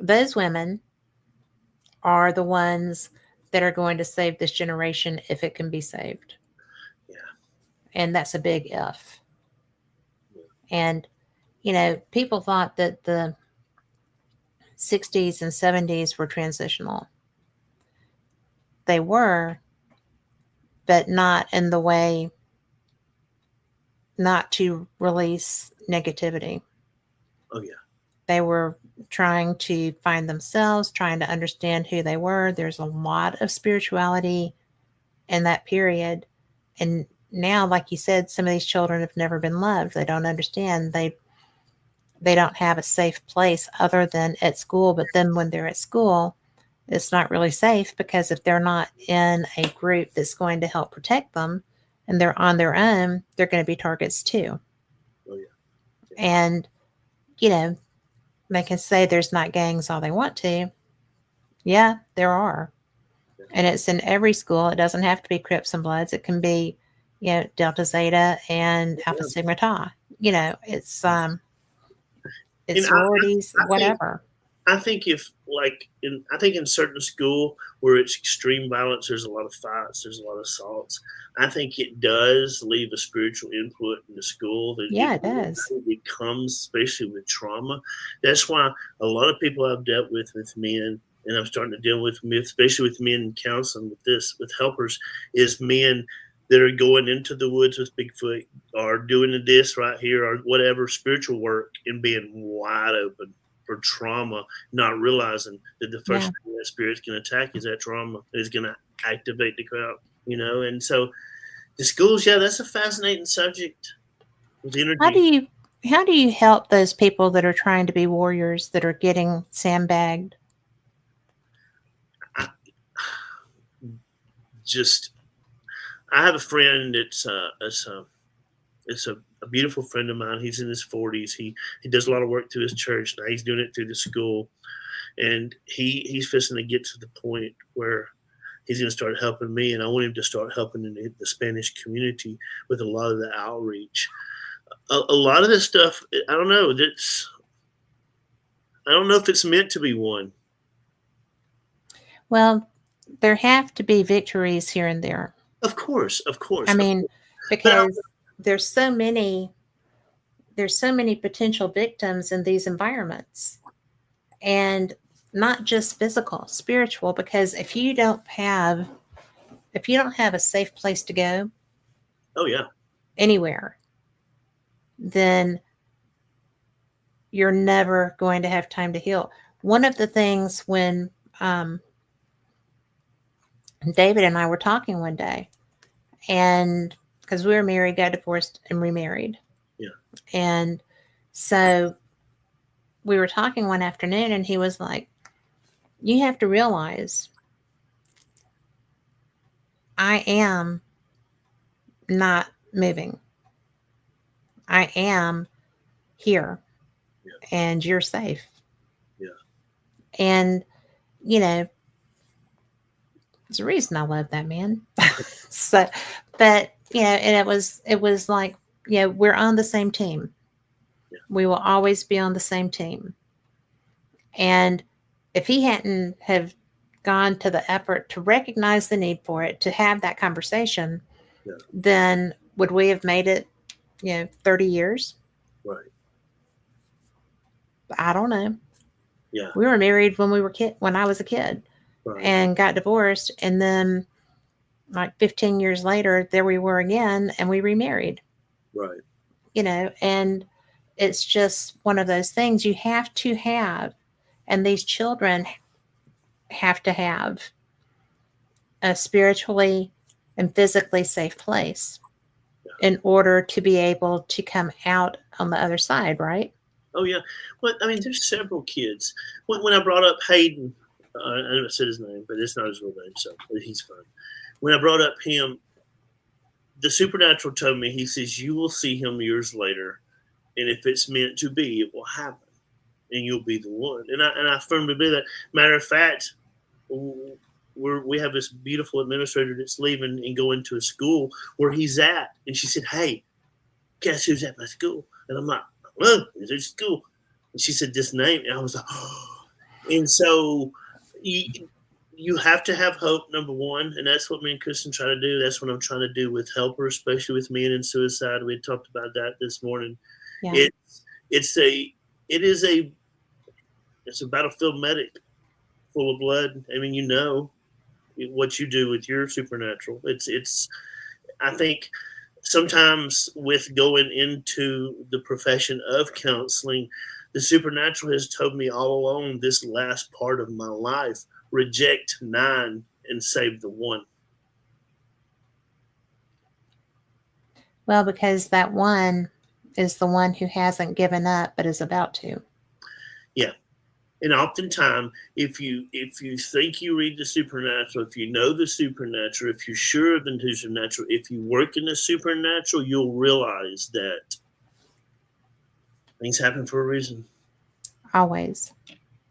those women are the ones that are going to save this generation if it can be saved. Yeah. And that's a big if. And, people thought that the 60s and 70s were transitional. They were, but not in the way not to release negativity. Oh, yeah. They were trying to find themselves, trying to understand who they were. There's a lot of spirituality in that period. And now, like you said, some of these children have never been loved. They don't understand. They don't have a safe place other than at school. But then when they're at school, it's not really safe, because if they're not in a group that's going to help protect them and they're on their own, they're going to be targets too. Oh, yeah. And, they can say there's not gangs all they want to. Yeah, there are. Yeah. And it's in every school. It doesn't have to be Crips and Bloods. It can be, Delta Zeta and Alpha Sigma Tau. It's sororities, whatever. I think I think in certain school where it's extreme violence, there's a lot of fights, there's a lot of assaults. I think it does leave a spiritual input in the school that Yeah, it it does. really becomes, especially with trauma. That's why a lot of people I've dealt with men, and I'm starting to deal with, especially with men in counseling with helpers, is men that are going into the woods with Bigfoot or doing this right here or whatever spiritual work and being wide open for trauma, not realizing that the first Yeah. thing that spirit's going to attack is that trauma is going to activate the crowd, and so the schools, yeah, that's a fascinating subject with How do energy. you how do you help those people that are trying to be warriors that are getting sandbagged? I just I have a friend it's a beautiful friend of mine. He's in his 40s. He does a lot of work through his church now. He's doing it through the school, and he's fixing to get to the point where he's going to start helping me, and I want him to start helping in the Spanish community with a lot of the outreach. A lot of this stuff, I don't know. I don't know if it's meant to be won. Well, there have to be victories here and there. Of course, of I course, of mean, course. But because there's so many there's so many potential victims in these environments. And not just physical, spiritual, because if you don't have a safe place to go oh yeah, anywhere, then you're never going to have time to heal. One of the things when David and I were talking one day, and because we were married, got divorced, and remarried, yeah, and so we were talking one afternoon, and he was like, "You have to realize I am not moving. I am here, yeah, and you're safe." yeah. And you know, there's a reason I love that man. So, but and it was like, we're on the same team. Yeah. We will always be on the same team. And if he hadn't have gone to the effort to recognize the need for it, to have that conversation, Yeah, then would we have made it, 30 years? right. I don't know. Yeah, We were married when I was a kid, right, and got divorced, and then like 15 years later there we were again, and we remarried. right. And it's just one of those things you have to have, and these children have to have a spiritually and physically safe place in order to be able to come out on the other side, right? Oh yeah. Well, I mean, there's several kids. When I brought up Hayden, I never said his name, but it's not his real name, so he's fine. When I brought up him, the supernatural told me, he says, you will see him years later, and if it's meant to be, it will happen, and you'll be the one. And I firmly believe that. Matter of fact, we have this beautiful administrator that's leaving and going to a school where he's at, and she said, "Hey, guess who's at my school?" And I'm like, "Well, it's at school." And she said this name, and I was like, "Oh." And so you have to have hope, number one, and that's what me and Kristen try to do. That's what I'm trying to do with helpers, especially with men in suicide. We talked about that this morning. Yeah. It's it's a it is a it's a battlefield medic full of blood. I mean, what you do with your supernatural. It's I think sometimes with going into the profession of counseling, the supernatural has told me all along this last part of my life, reject 9 and save the 1. Well, because that one is the one who hasn't given up but is about to. Yeah. And oftentimes, if you think you read the supernatural, if you know the supernatural, if you're sure of the supernatural, if you work in the supernatural, you'll realize that things happen for a reason. Always.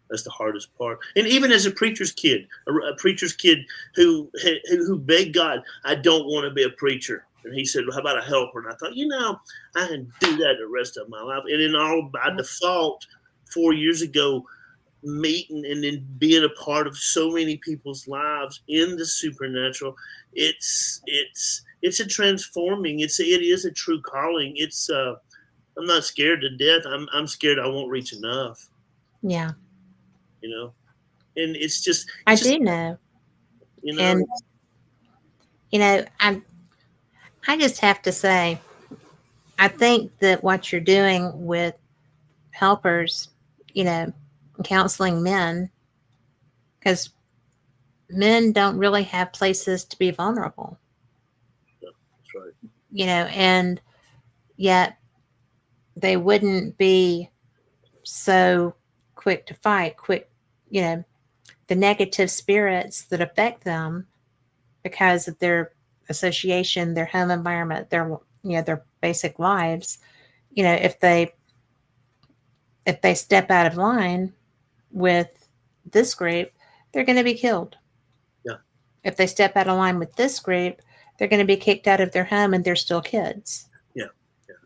That's the hardest part. And even as a preacher's kid, a preacher's kid who begged God, I don't want to be a preacher. And he said, well, how about a helper? And I thought, I can do that the rest of my life. And then all by default, 4 years ago, meeting and then being a part of so many people's lives in the supernatural. It's a transforming. It is a true calling. I'm not scared to death. I'm scared I won't reach enough. Yeah, You know, and I it's just do know. you know And, I just have to say, I think that what you're doing with helpers, you know, counseling men, because men don't really have places to be vulnerable, that's right. and yet they wouldn't be so quick to fight, you know, the negative spirits that affect them because of their association, their home environment, their basic lives. If they step out of line with this group, they're going to be killed. Yeah, If they step out of line with this group, they're going to be kicked out of their home and they're still kids.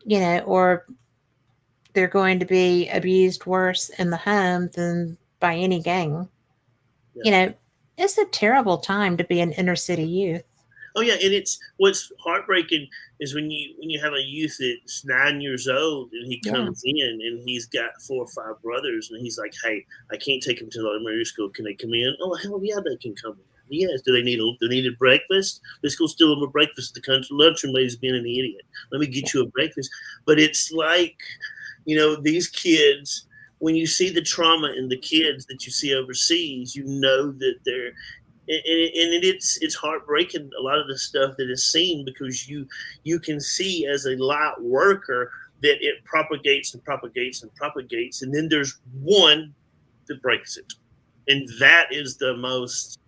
yeah, Or they're going to be abused worse in the home than by any gang. yeah. You know, it's a terrible time to be an inner city youth. Oh yeah, and it's what's heartbreaking is when you have a youth that's 9 years old and he Yeah. comes in and he's got 4 or 5 brothers and he's like, "Hey, I can't take them to the elementary school. Can they come in?" Oh hell yeah, they can come in. Yes. Do they need a breakfast? Let's go steal them a breakfast. The country lunchroom lady's being an idiot. Let me get you a breakfast. But it's like, these kids. When you see the trauma in the kids that you see overseas, you know that they're it's heartbreaking, a lot of the stuff that is seen, because you can see as a light worker that it propagates and propagates and propagates, and then there's one that breaks it, and that is the most,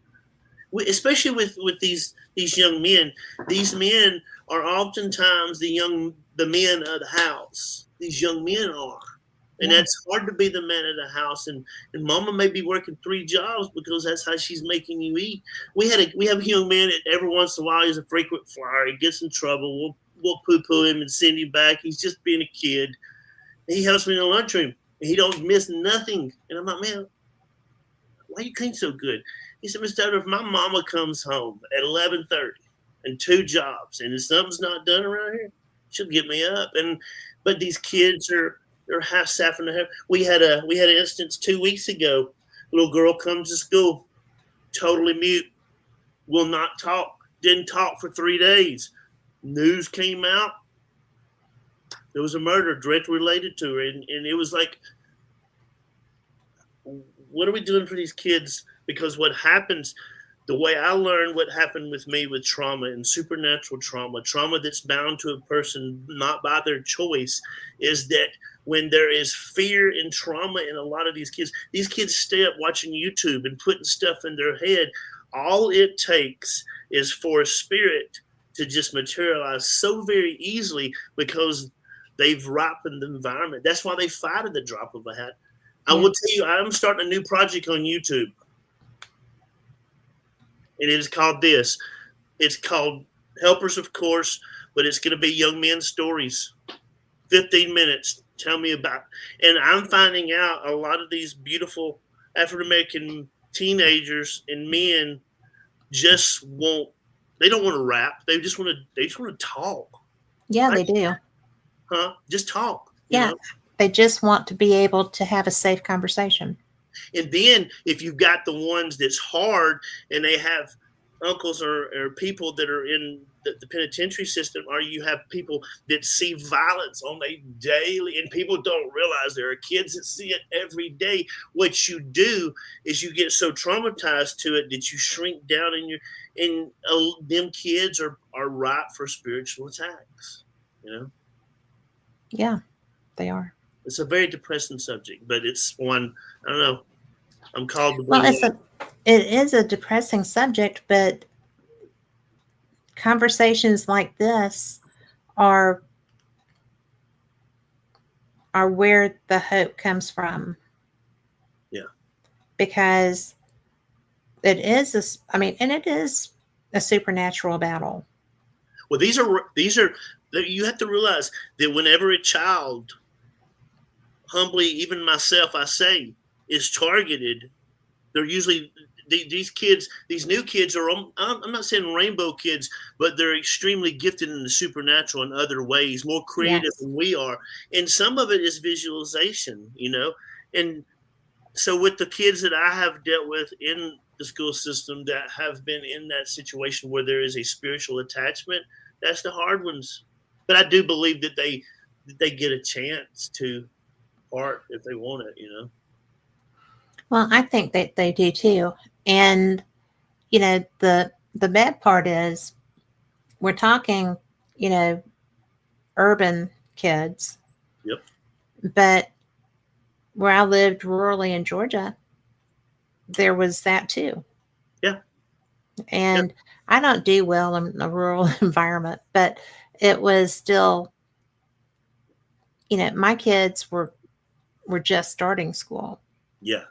especially with these young men. These men are oftentimes the men of the house. These young men are. And Yeah. that's hard to be the man of the house, and mama may be working 3 jobs because that's how she's making you eat. We have a young man that every once in a while he's a frequent flyer. He gets in trouble. We'll poo-poo him and send him back. He's just being a kid. He helps me in the lunchroom. And he don't miss nothing. And I'm like, man, why you clean so good? He said, Mr. Odom, if my mama comes home at 11:30 and 2 jobs, and if something's not done around here, she'll get me up. But these kids they're half sapping their hair. We had an instance 2 weeks ago. A little girl comes to school, totally mute, will not talk, didn't talk for 3 days. News came out. There was a murder directly related to her, and it was like, what are we doing for these kids? Because what happens, the way I learned what happened with me with trauma and supernatural trauma that's bound to a person not by their choice, is that when there is fear and trauma in a lot of these kids stay up watching YouTube and putting stuff in their head. All it takes is for a spirit to just materialize so very easily because they've ripened the environment. That's why they fight at the drop of a hat. I will tell you, I'm starting a new project on YouTube. And it is called this. It's called Helpers, of course, but it's going to be young men's stories. 15 minutes. Tell me about. And I'm finding out a lot of these beautiful African American teenagers and men they don't want to rap. They just want to talk. Yeah, they do. Just talk. Yeah. They just want to be able to have a safe conversation. And then if you've got the ones that's hard and they have uncles or people that are in the penitentiary system, or you have people that see violence on a daily, and people don't realize there are kids that see it every day. What you do is you get so traumatized to it that you shrink down and them kids are ripe for spiritual attacks, Yeah, they are. It's a very depressing subject, but it's one, I don't know. I'm called to Well, bring it is a depressing subject, but conversations like this are where the hope comes from. Yeah. Because it is it is a supernatural battle. Well, these are you have to realize that whenever a child, humbly, even myself, I say, is targeted, they're usually these kids, these new kids are. I'm not saying rainbow kids, but they're extremely gifted in the supernatural in other ways, more creative Yes. than we are, and some of it is visualization, and so with the kids that I have dealt with in the school system that have been in that situation where there is a spiritual attachment, that's the hard ones. But I do believe that they get a chance to part if they want it. Well, I think that they do too. And the bad part is we're talking, you know, urban kids, Yep. but where I lived rurally in Georgia, there was that too. Yeah. And I don't do well in a rural environment, but it was still, my kids were just starting school, Yeah.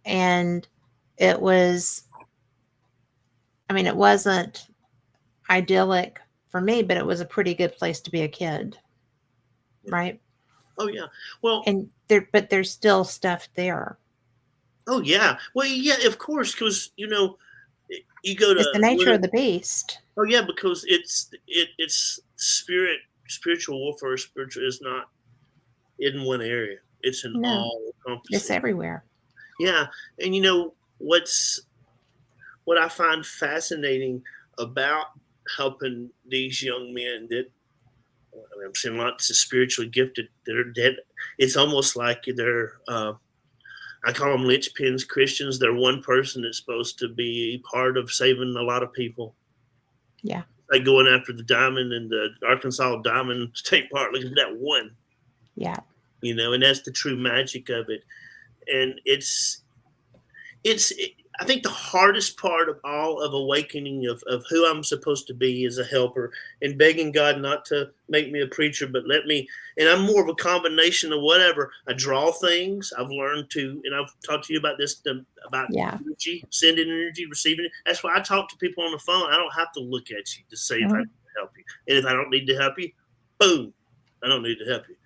and it was, I mean, it wasn't idyllic for me, but it was a pretty good place to be a kid, Yeah. right? Oh yeah. Well. And but there's still stuff there. Oh yeah. Well, yeah. Of course, because you go It's the to. nature of the beast. Oh yeah, because it's spiritual warfare. Spiritual is not in one area. It's an No, all it's encompassing. everywhere. Yeah, and what I find fascinating about helping these young men that I'm seeing lots of spiritually gifted that are dead. It's almost like they're I call them linchpins Christians. They're one person that's supposed to be part of saving a lot of people. Yeah. Like going after the diamond and the Arkansas Diamond State Park. Look at that one. Yeah. And that's the true magic of it. And I think the hardest part of all of awakening of who I'm supposed to be as a helper and begging God not to make me a preacher, but and I'm more of a combination of whatever. I draw things. I've learned to, and I've talked to you about this, about Yeah. energy, sending energy, receiving it. That's why I talk to people on the phone. I don't have to look at you to say if I Mhm. need to help you. And if I don't need to help you, boom, I don't need to help you.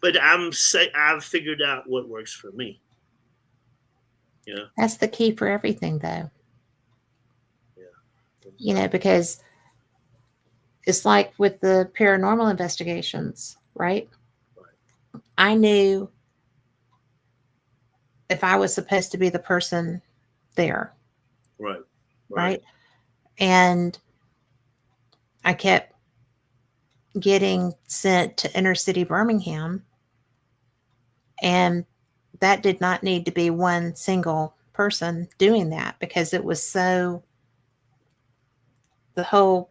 But I've figured out what works for me. Yeah. That's the key for everything, though. Yeah. Because it's like with the paranormal investigations, right? I knew if I was supposed to be the person there, Right. right? And I kept getting sent to inner city Birmingham, and that did not need to be one single person doing that, because it was so, the whole,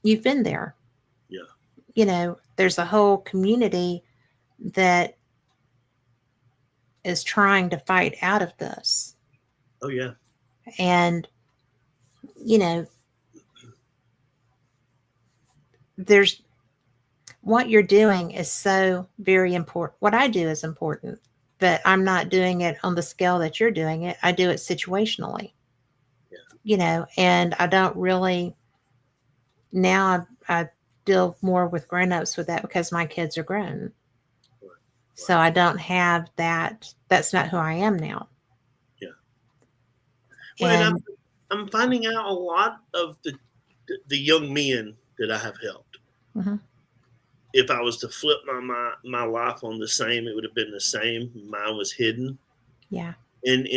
you've been there. Yeah. There's a whole community that is trying to fight out of this. Oh yeah. And you know there's, what you're doing is so very important. What I do is important, but I'm not doing it on the scale that you're doing it. I do it situationally. And I don't really, now I deal more with grown-ups with that because my kids are grown. So I don't have that. That's not who I am now. Yeah. Well, and And I'm finding out a lot of the young men that I have helped. Mhm. If I was to flip my life on the same, it would have been the same. Mine was hidden. Yeah. And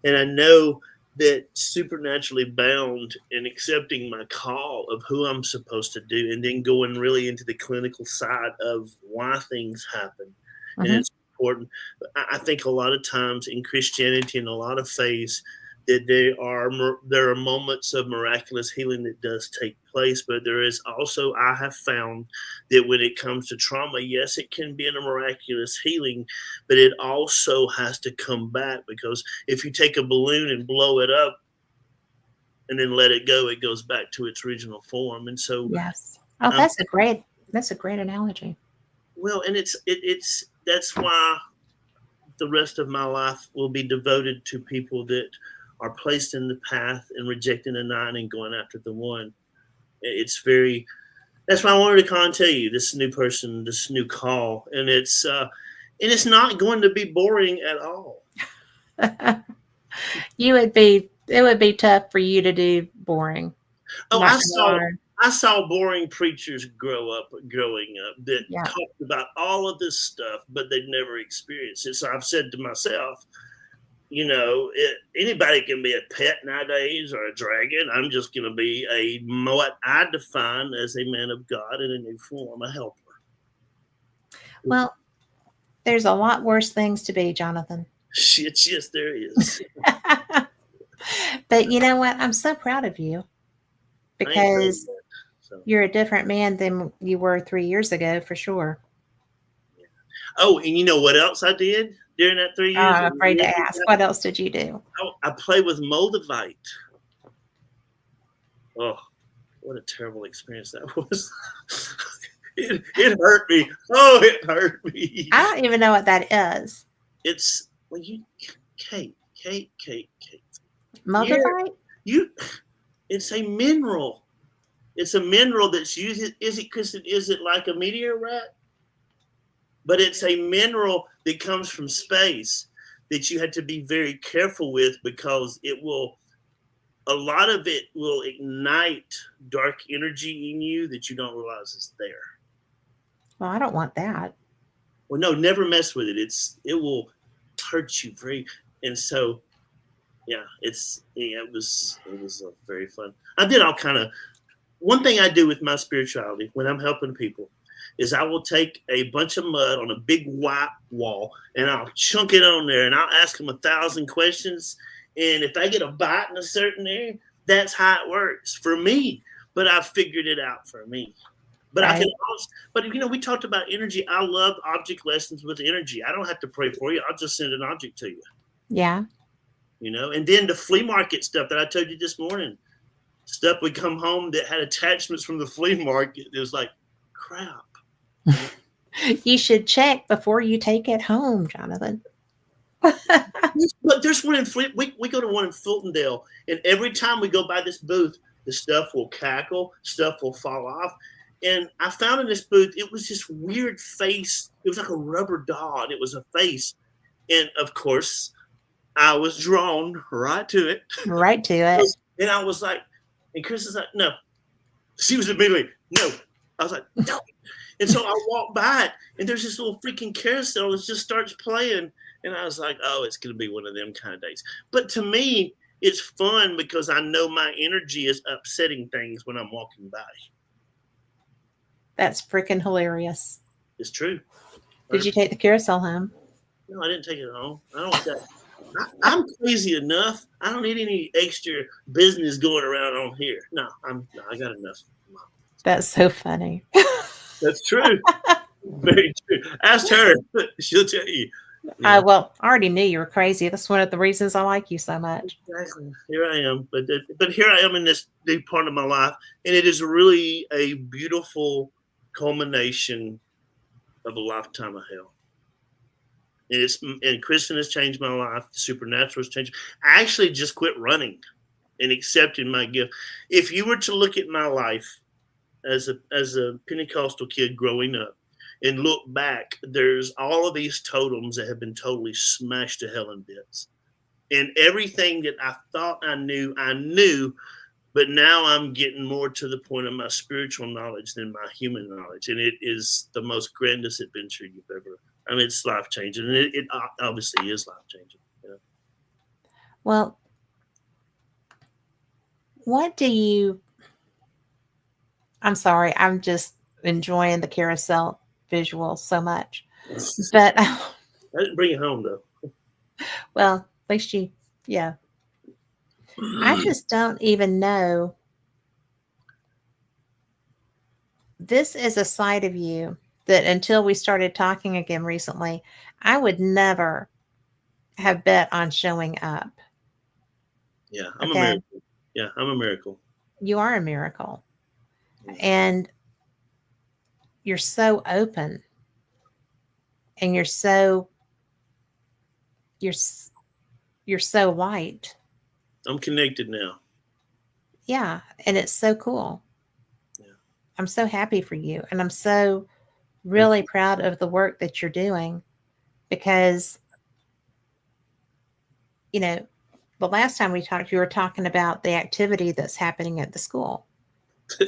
I know that supernaturally bound and accepting my call of who I'm supposed to do, and then going really into the clinical side of why things happen. And Mhm. it's important. I think a lot of times in Christianity and a lot of faiths that there are moments of miraculous healing that does take place, but there is also, I have found that when it comes to trauma, yes, it can be in a miraculous healing, but it also has to come back, because if you take a balloon and blow it up and then let it go, it goes back to its original form. And so, Yes. Oh, um, that's a great analogy. well, and that's why the rest of my life will be devoted to people that are placed in the path and rejecting the nine and going after the one. It's very, that's why I wanted to tell you this new person, this new call. And And it's not going to be boring at all. It would be tough for you to do boring. Oh, Not gonna lie. I saw boring preachers growing up that Yeah. talked about all of this stuff, but they'd never experienced it. So I've said to myself, anybody can be a pet nowadays or a dragon. I'm just going to be what I define as a man of God in a new form, a helper. Well, there's a lot worse things to be, Jonathan. Shit, yes, there is. But you know what? I'm so proud of you because So. you're a different man than you were 3 years ago, for sure. Yeah. Oh, and you know what else I did during that 3 years? I'm afraid to ask. What else did you do? I played with Moldavite. Oh, what a terrible experience that was. It hurt me. Oh, it hurt me. I don't even know what that is. It's Kate. Moldavite? It's a mineral. It's a mineral that's used. Is it like a meteorite? But it's a mineral that comes from space that you have to be very careful with because a lot of it will ignite dark energy in you that you don't realize is there. Well, I don't want that. Well, no, never mess with it. It will hurt you and so yeah, it was very fun. I did all kind of. One thing I do with my spirituality when I'm helping people is I will take a bunch of mud on a big white wall and I'll chunk it on there and I'll ask them 1,000 questions. And if I get a bite in a certain area, that's how it works for me. But I've figured it out for me. But right. I can also, we talked about energy. I love object lessons with energy. I don't have to pray for you. I'll just send an object to you. Yeah. And then the flea market stuff that I told you this morning, stuff would come home that had attachments from the flea market. It was like, crap. You should check before you take it home, Jonathan. But there's one in we go to one in Fultondale, and every time we go by this booth, the stuff will cackle, stuff will fall off. And I found in this booth, it was this weird face. It was like a rubber doll, and it was a face. And of course, I was drawn right to it. Right to it. And I was like, and Chris is like, no. She was immediately, no. I was like, no. And so I walked by it, and there's this little freaking carousel that just starts playing. And I was like, oh, it's going to be one of them kind of days. But to me, it's fun because I know my energy is upsetting things when I'm walking by. That's freaking hilarious. It's true. Did you take the carousel home? No, I didn't take it home. I'm crazy enough. I don't need any extra business going around on here. No, I got enough. That's so funny. That's true. Very true. Ask her. She'll tell you. Yeah. Well, I already knew you were crazy. That's one of the reasons I like you so much. Exactly. Here I am. But here I am in this new part of my life. And it is really a beautiful culmination of a lifetime of hell. And Kristen has changed my life. The supernatural has changed. I actually just quit running and accepted my gift. If you were to look at my life as a Pentecostal kid growing up and look back, there's all of these totems that have been totally smashed to hell in bits. And everything that I thought I knew, but now I'm getting more to the point of my spiritual knowledge than my human knowledge. And it is the most grandest adventure you've ever. I mean, it's life-changing, and it obviously is life-changing. Yeah. Well, I'm sorry, I'm just enjoying the carousel visual so much. But I didn't bring it home, though. Well, at least yeah. I just don't even know. This is a side of you that until we started talking again recently, I would never have bet on showing up. Yeah, I'm a miracle. Yeah, I'm a miracle. You are a miracle. And you're so open. And you're so light. I'm connected now. Yeah, and it's so cool. Yeah. I'm so happy for you. And I'm so really proud of the work that you're doing because, you know, the last time we talked, you were talking about the activity that's happening at the school.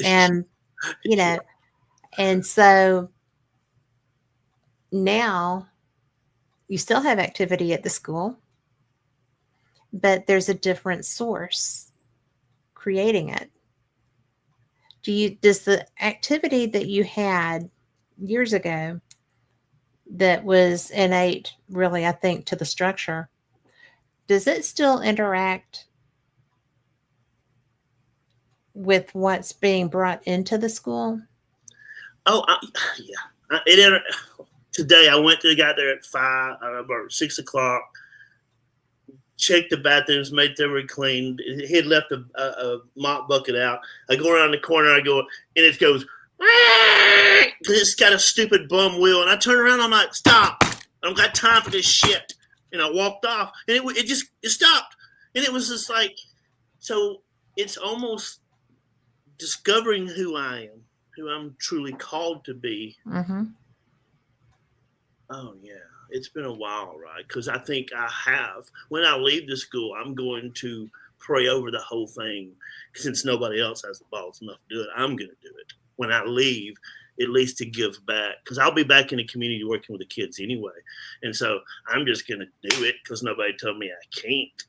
And, you know, and so now you still have activity at the school, but there's a different source creating it. Does the activity that you had years ago that was innate, really, I think, to the structure, does it still interact with what's being brought into the school? Oh, yeah. Today I went to got there at 5 or 6 o'clock. Checked the bathrooms, made they were clean. He had left a mop bucket out. I go around the corner, and it goes, because it's got a stupid bum wheel. And I turn around, I'm like, stop. I don't got time for this shit. And I walked off, and it stopped. And it was just like, so it's almost discovering who I am, who I'm truly called to be. Mm-hmm. Oh, yeah. It's been a while, right? Because I think I have. When I leave the school, I'm going to pray over the whole thing. Since nobody else has the balls enough to do it, I'm going to do it. When I leave, at least to give back. Because I'll be back in the community working with the kids anyway. And so I'm just going to do it because nobody told me I can't.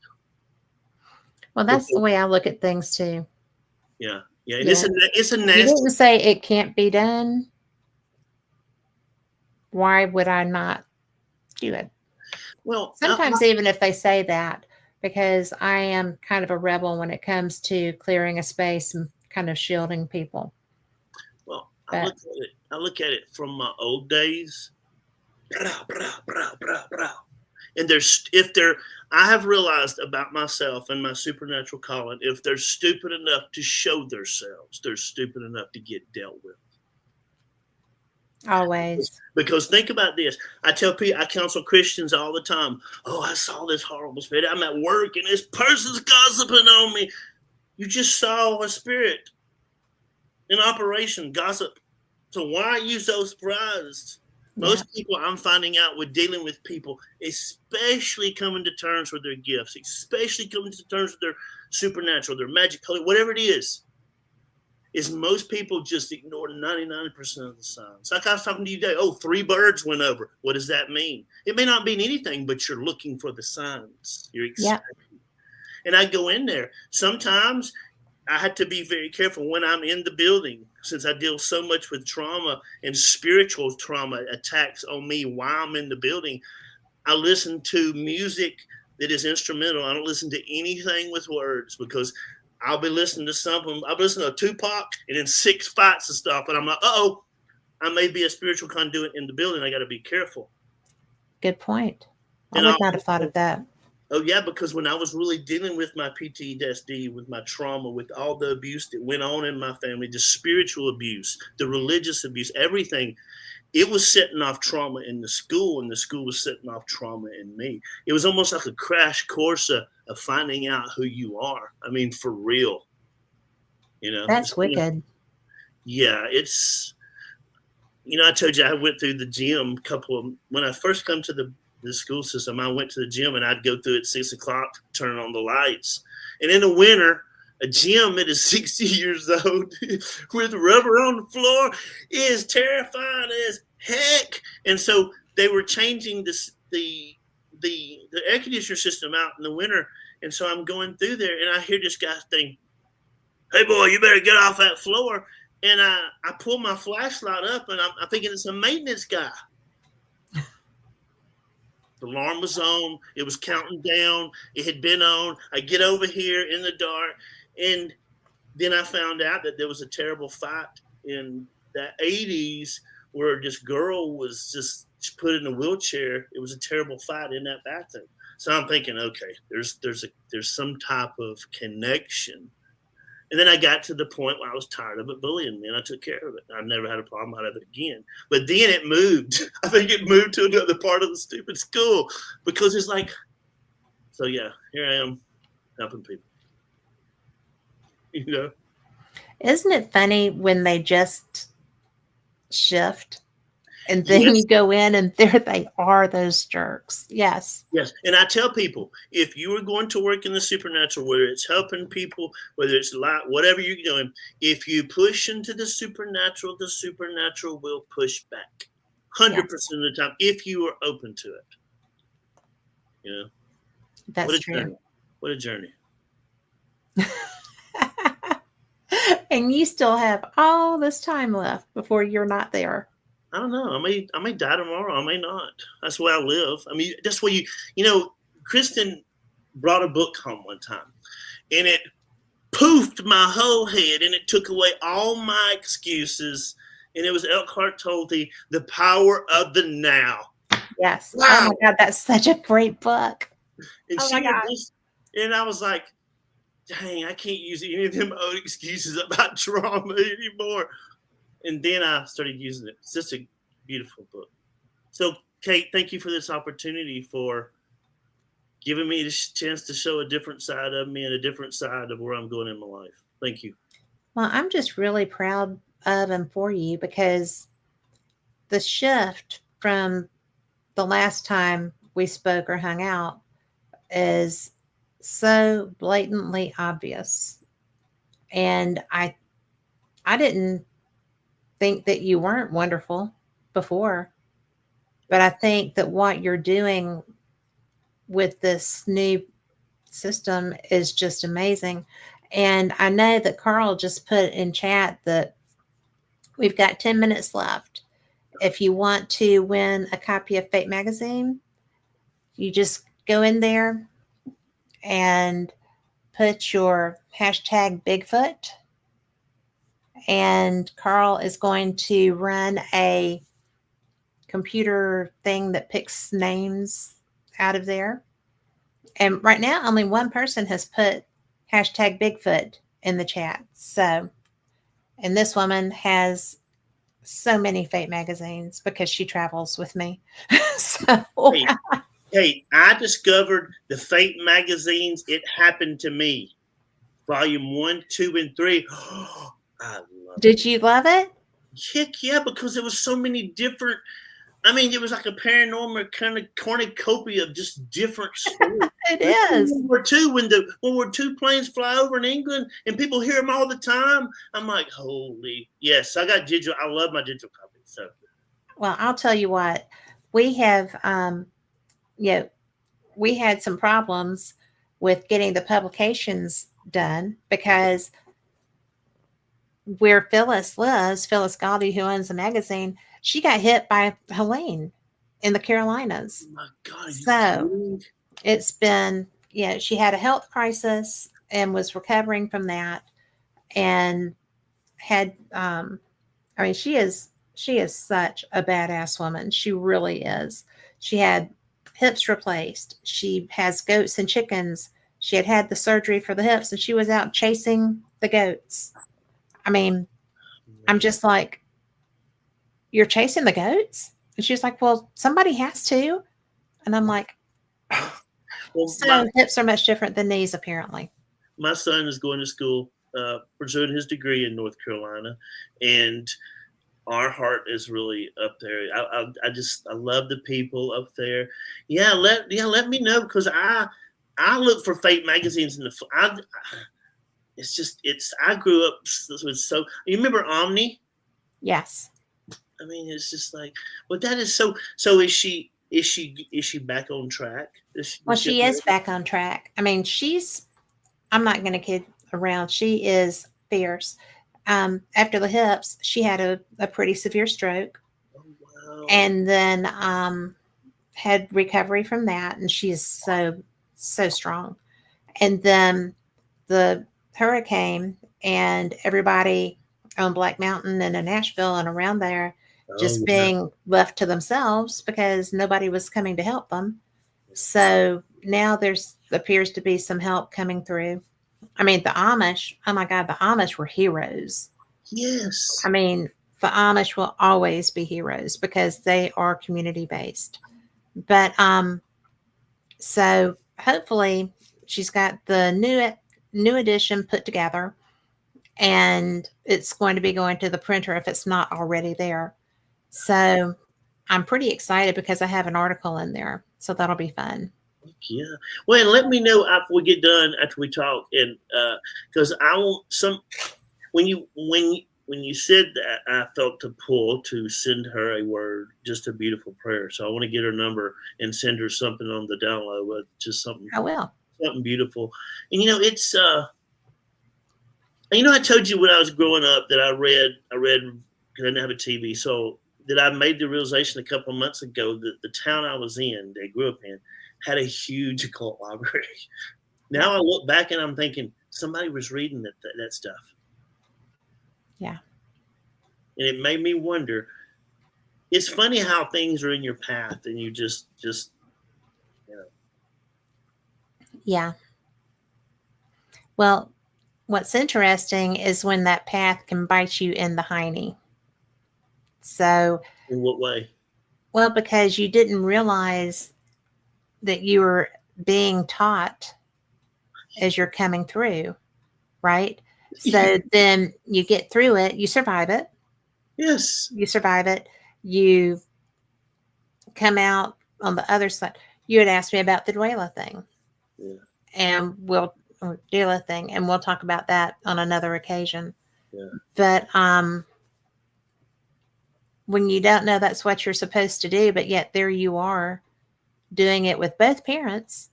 Well, that's the way I look at things, too. Yeah. Yeah. Yeah. It's a You nasty. didn't say it can't be done. Why would I not do it? Well, Sometimes even if they say that, because I am kind of a rebel when it comes to clearing a space and kind of shielding people. Well, I look at it from my old days. And I have realized about myself and my supernatural calling, if they're stupid enough to show themselves, they're stupid enough to get dealt with. Always. Because think about this. I counsel Christians all the time. Oh, I saw this horrible spirit. I'm at work and this person's gossiping on me. You just saw a spirit in operation, gossip. So why are you so surprised? Most people I'm finding out with dealing with people, especially coming to terms with their gifts, especially coming to terms with their supernatural, their magic, whatever it is most people just ignore 99% of the signs. Like I was talking to you today, 3 birds went over. What does that mean? It may not mean anything, but you're looking for the signs. You're expecting. And I go in there. Sometimes I had to be very careful when I'm in the building, since I deal so much with trauma and spiritual trauma attacks on me while I'm in the building. I listen to music that is instrumental. I don't listen to anything with words, because I'll be listening to something. I'll be listening to Tupac and then 6 fights and stuff. And I'm like, I may be a spiritual conduit in the building. I got to be careful. Good point. I would not have thought of that. Oh, yeah, because when I was really dealing with my PTSD, with my trauma, with all the abuse that went on in my family, the spiritual abuse, the religious abuse, everything, it was setting off trauma in the school, and the school was setting off trauma in me. It was almost like a crash course of finding out who you are. I mean, for real. That's wicked. Yeah, it's, I told you I went through the gym when I first come to the school system. I went to the gym and I'd go through at 6 o'clock, turn on the lights. And in the winter, a gym that is 60 years old with rubber on the floor is terrifying as heck. And so they were changing the air conditioner system out in the winter. And so I'm going through there and I hear this guy think, "Hey boy, you better get off that floor." And I pull my flashlight up and I'm thinking it's a maintenance guy. The alarm was on. It was counting down. It had been on. I get over here in the dark. And then I found out that there was a terrible fight in the 80s where this girl was just put in a wheelchair. It was a terrible fight in that bathroom. So I'm thinking, okay, there's some type of connection. And then I got to the point where I was tired of it bullying me, and I took care of it. I never had a problem out of it again. But then it moved. I think it moved to another part of the stupid school, because it's like, so yeah, here I am helping people. Isn't it funny when they just shift? And then Yes, you go in and there they are, those jerks. Yes. yes. And I tell people, if you are going to work in the supernatural, whether it's helping people, whether it's light, whatever you're doing, if you push into the supernatural will push back. 100% of Yes. the time, if you are open to it. You know, what That's a true. journey. What a journey. And you still have all this time left before you're not there. I don't know. I may die tomorrow. I may not. That's the way I live. I mean, that's where Kristen brought a book home one time, and it poofed my whole head, and it took away all my excuses. And it was Elkhart told the power of the now. Yes. Oh Wow. my God, that's such a great book. And Oh my she had God. this, and I was like, dang, I can't use any of them old excuses about trauma anymore. And then I started using it. It's just a beautiful book. So, Kate, thank you for this opportunity for giving me this chance to show a different side of me and a different side of where I'm going in my life. Thank you. Well, I'm just really proud of and for you because the shift from the last time we spoke or hung out is so blatantly obvious. And I didn't think that you weren't wonderful before, but I think that what you're doing with this new system is just amazing. And I know that Carl just put in chat that we've got 10 minutes left. If you want to win a copy of Fate magazine, you just go in there and put your hashtag Bigfoot, and Carl is going to run a computer thing that picks names out of there. And right now, only one person has put hashtag Bigfoot in the chat. So, and this woman has so many Fate magazines because she travels with me. So, Hey, I discovered the Fate magazines. It happened to me. Volume 1, 2, and 3. I love did you love it? Heck yeah, because there was so many different. I mean, it was like a paranormal kind of cornucopia of just different stories. It is. World War II, when the World War II planes fly over in England and people hear them all the time, I'm like, holy yes! I got digital. I love my digital copies. So Well, I'll tell you what, we have, you know, we had some problems with getting the publications done because where Phyllis lives, Phyllis Galdi, who owns the magazine, she got hit by Helene in the Carolinas. oh my God, are you So kidding? it's been, she had a health crisis and was recovering from that, and had, I mean, she is such a badass woman. She really is. She had hips replaced. She has goats and chickens. She had the surgery for the hips, and she was out chasing the goats. I mean, I'm just like, you're chasing the goats? And she's like, well, somebody has to. And I'm like, Well, so hips are much different than knees, apparently. my son is going to school, pursuing his degree in North Carolina, and our heart is really up there. I love the people up there. Let me know, because I look for Fate magazines in the. I grew up with so. You remember Omni? Yes. I mean, it's just like, well, that is so. So is she back on track? Well, she is back on track. I mean, I'm not going to kid around. She is fierce. After the hips, she had a pretty severe stroke, Oh, wow. and then had recovery from that. And she is so strong. And then the hurricane, and everybody on Black Mountain and in Nashville and around there Oh, just yeah. being left to themselves because nobody was coming to help them. So now there's appears to be some help coming through. I mean, the Amish, oh my God, the Amish were heroes. Yes. I mean, the Amish will always be heroes because they are community based. But so hopefully she's got the new edition put together, and it's going to be going to the printer if it's not already there. So I'm pretty excited because I have an article in there, so that'll be fun. Yeah. Well, and let me know after we get done, after we talk, and because I want some. When you said that, I felt to pull to send her a word, just a beautiful prayer. So I want to get her number and send her something on the download, but just I will. something beautiful. And it's I told you when I was growing up that I read because I didn't have a TV, so that I made the realization a couple of months ago that the town I was in, that I grew up in, had a huge occult library. Now I look back and I'm thinking somebody was reading that stuff. Yeah. And it made me wonder. It's funny how things are in your path and you just Yeah. Well, what's interesting is when that path can bite you in the hiney. So, in what way? well, because you didn't realize that you were being taught as you're coming through, right? So then you get through it, you survive it. Yes. You survive it. You come out on the other side. You had asked me about the Duela thing. Yeah. And Duela thing, and we'll talk about that on another occasion. Yeah. But when you don't know that's what you're supposed to do, but yet there you are doing it with both parents,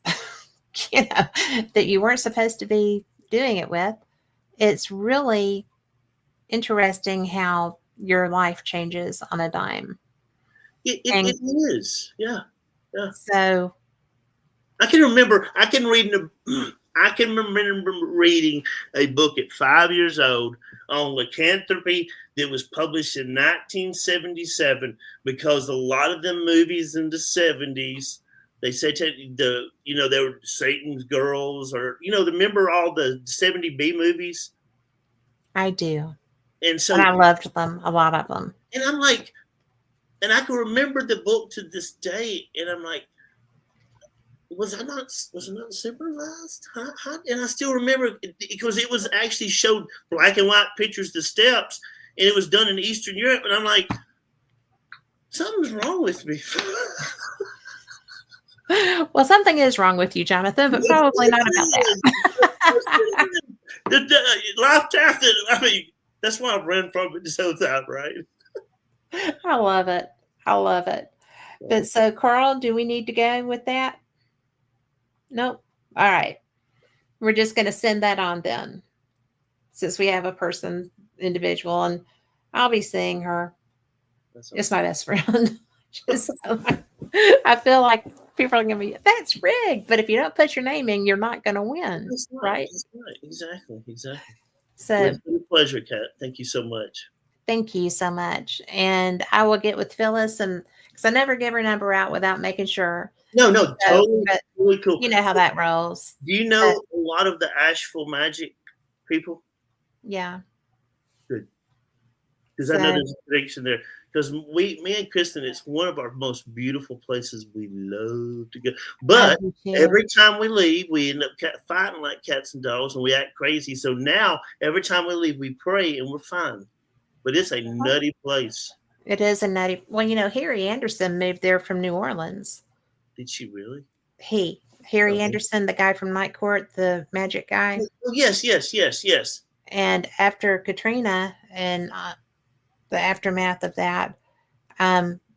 that you weren't supposed to be doing it with, it's really interesting how your life changes on a dime. It is. Yeah. Yeah. So I can remember reading a book at 5 years old on lycanthropy that was published in 1977 because a lot of them movies in the 70s, they said they were Satan's girls, or remember all the 70B movies? I do. And so And I loved them, a lot of them. And I'm like, and I can remember the book to this day, and I'm like, was I not supervised? And I still remember because it was actually showed black and white pictures, the steps, and it was done in Eastern Europe. And I'm like, something's wrong with me. Well, something is wrong with you, Jonathan, but probably not about that. The life path that's why I've ran from it this whole time, right? I love it. I love it. But so, Carl, do we need to go with that? Nope. All right. We're just going to send that on then, since we have a individual, and I'll be seeing her. It's my best friend. I feel like people are going to be, that's rigged. But if you don't put your name in, you're not going to win. Right? That's right. Exactly. So, it's been a pleasure, Kat. Thank you so much. Thank you so much. And I will get with Phyllis, and because I never give her number out without making sure. No, totally cool. You know how that rolls. Do you know a lot of the Asheville Magic people? Yeah. Good. Because I know there's a connection there. Because me and Kristen, it's one of our most beautiful places we love to go. But every time we leave, we end up fighting like cats and dogs, and we act crazy. So now, every time we leave, we pray, and we're fine. But it's a nutty place. It is a nutty. Well, Harry Anderson moved there from New Orleans. Did she really? Harry Anderson, the guy from Night Court, the magic guy. Oh, yes. And after Katrina and the aftermath of that,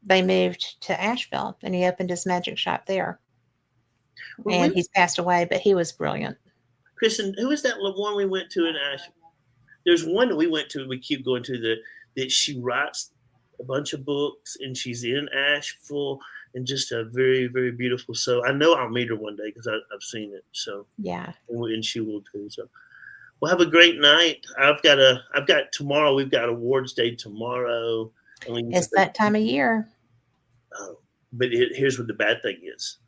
they moved to Asheville, and he opened his magic shop there. Well, and he's passed away, but he was brilliant. Kristen, who was that one we went to in Asheville? There's one that we went to, we keep going to, that she writes a bunch of books, and she's in Asheville, and just a very, very beautiful soul. I know I'll meet her one day because I've seen it. So yeah, and she will too. So we'll have a great night. I've got tomorrow. We've got awards day tomorrow. It's that time of year. Oh, but here's what the bad thing is.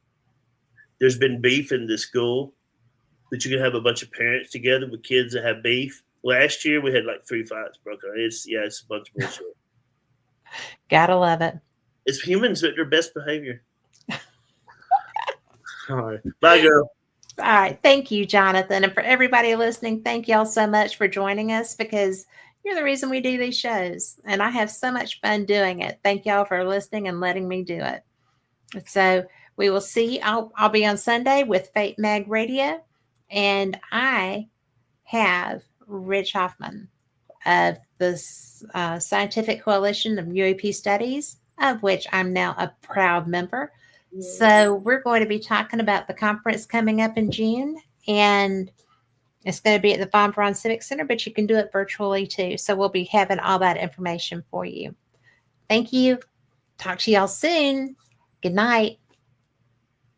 There's been beef in the school that you can have a bunch of parents together with kids that have beef. Last year we had like 3 fights broke out. It's a bunch of bullshit. Gotta love it. It's humans at their best behavior. All right. Bye, girl. All right. Thank you, Jonathan. And for everybody listening, thank y'all so much for joining us, because You're the reason we do these shows. And I have so much fun doing it. Thank y'all for listening and letting me do it. So we will see. I'll be on Sunday with Fate Mag Radio. And I have Rich Hoffman of the Scientific Coalition of UAP Studies, of which I'm now a proud member. So we're going to be talking about the conference coming up in June, and it's going to be at the Von Braun Civic Center, but you can do it virtually too. So we'll be having all that information for you. Thank you. Talk to y'all soon. Good night.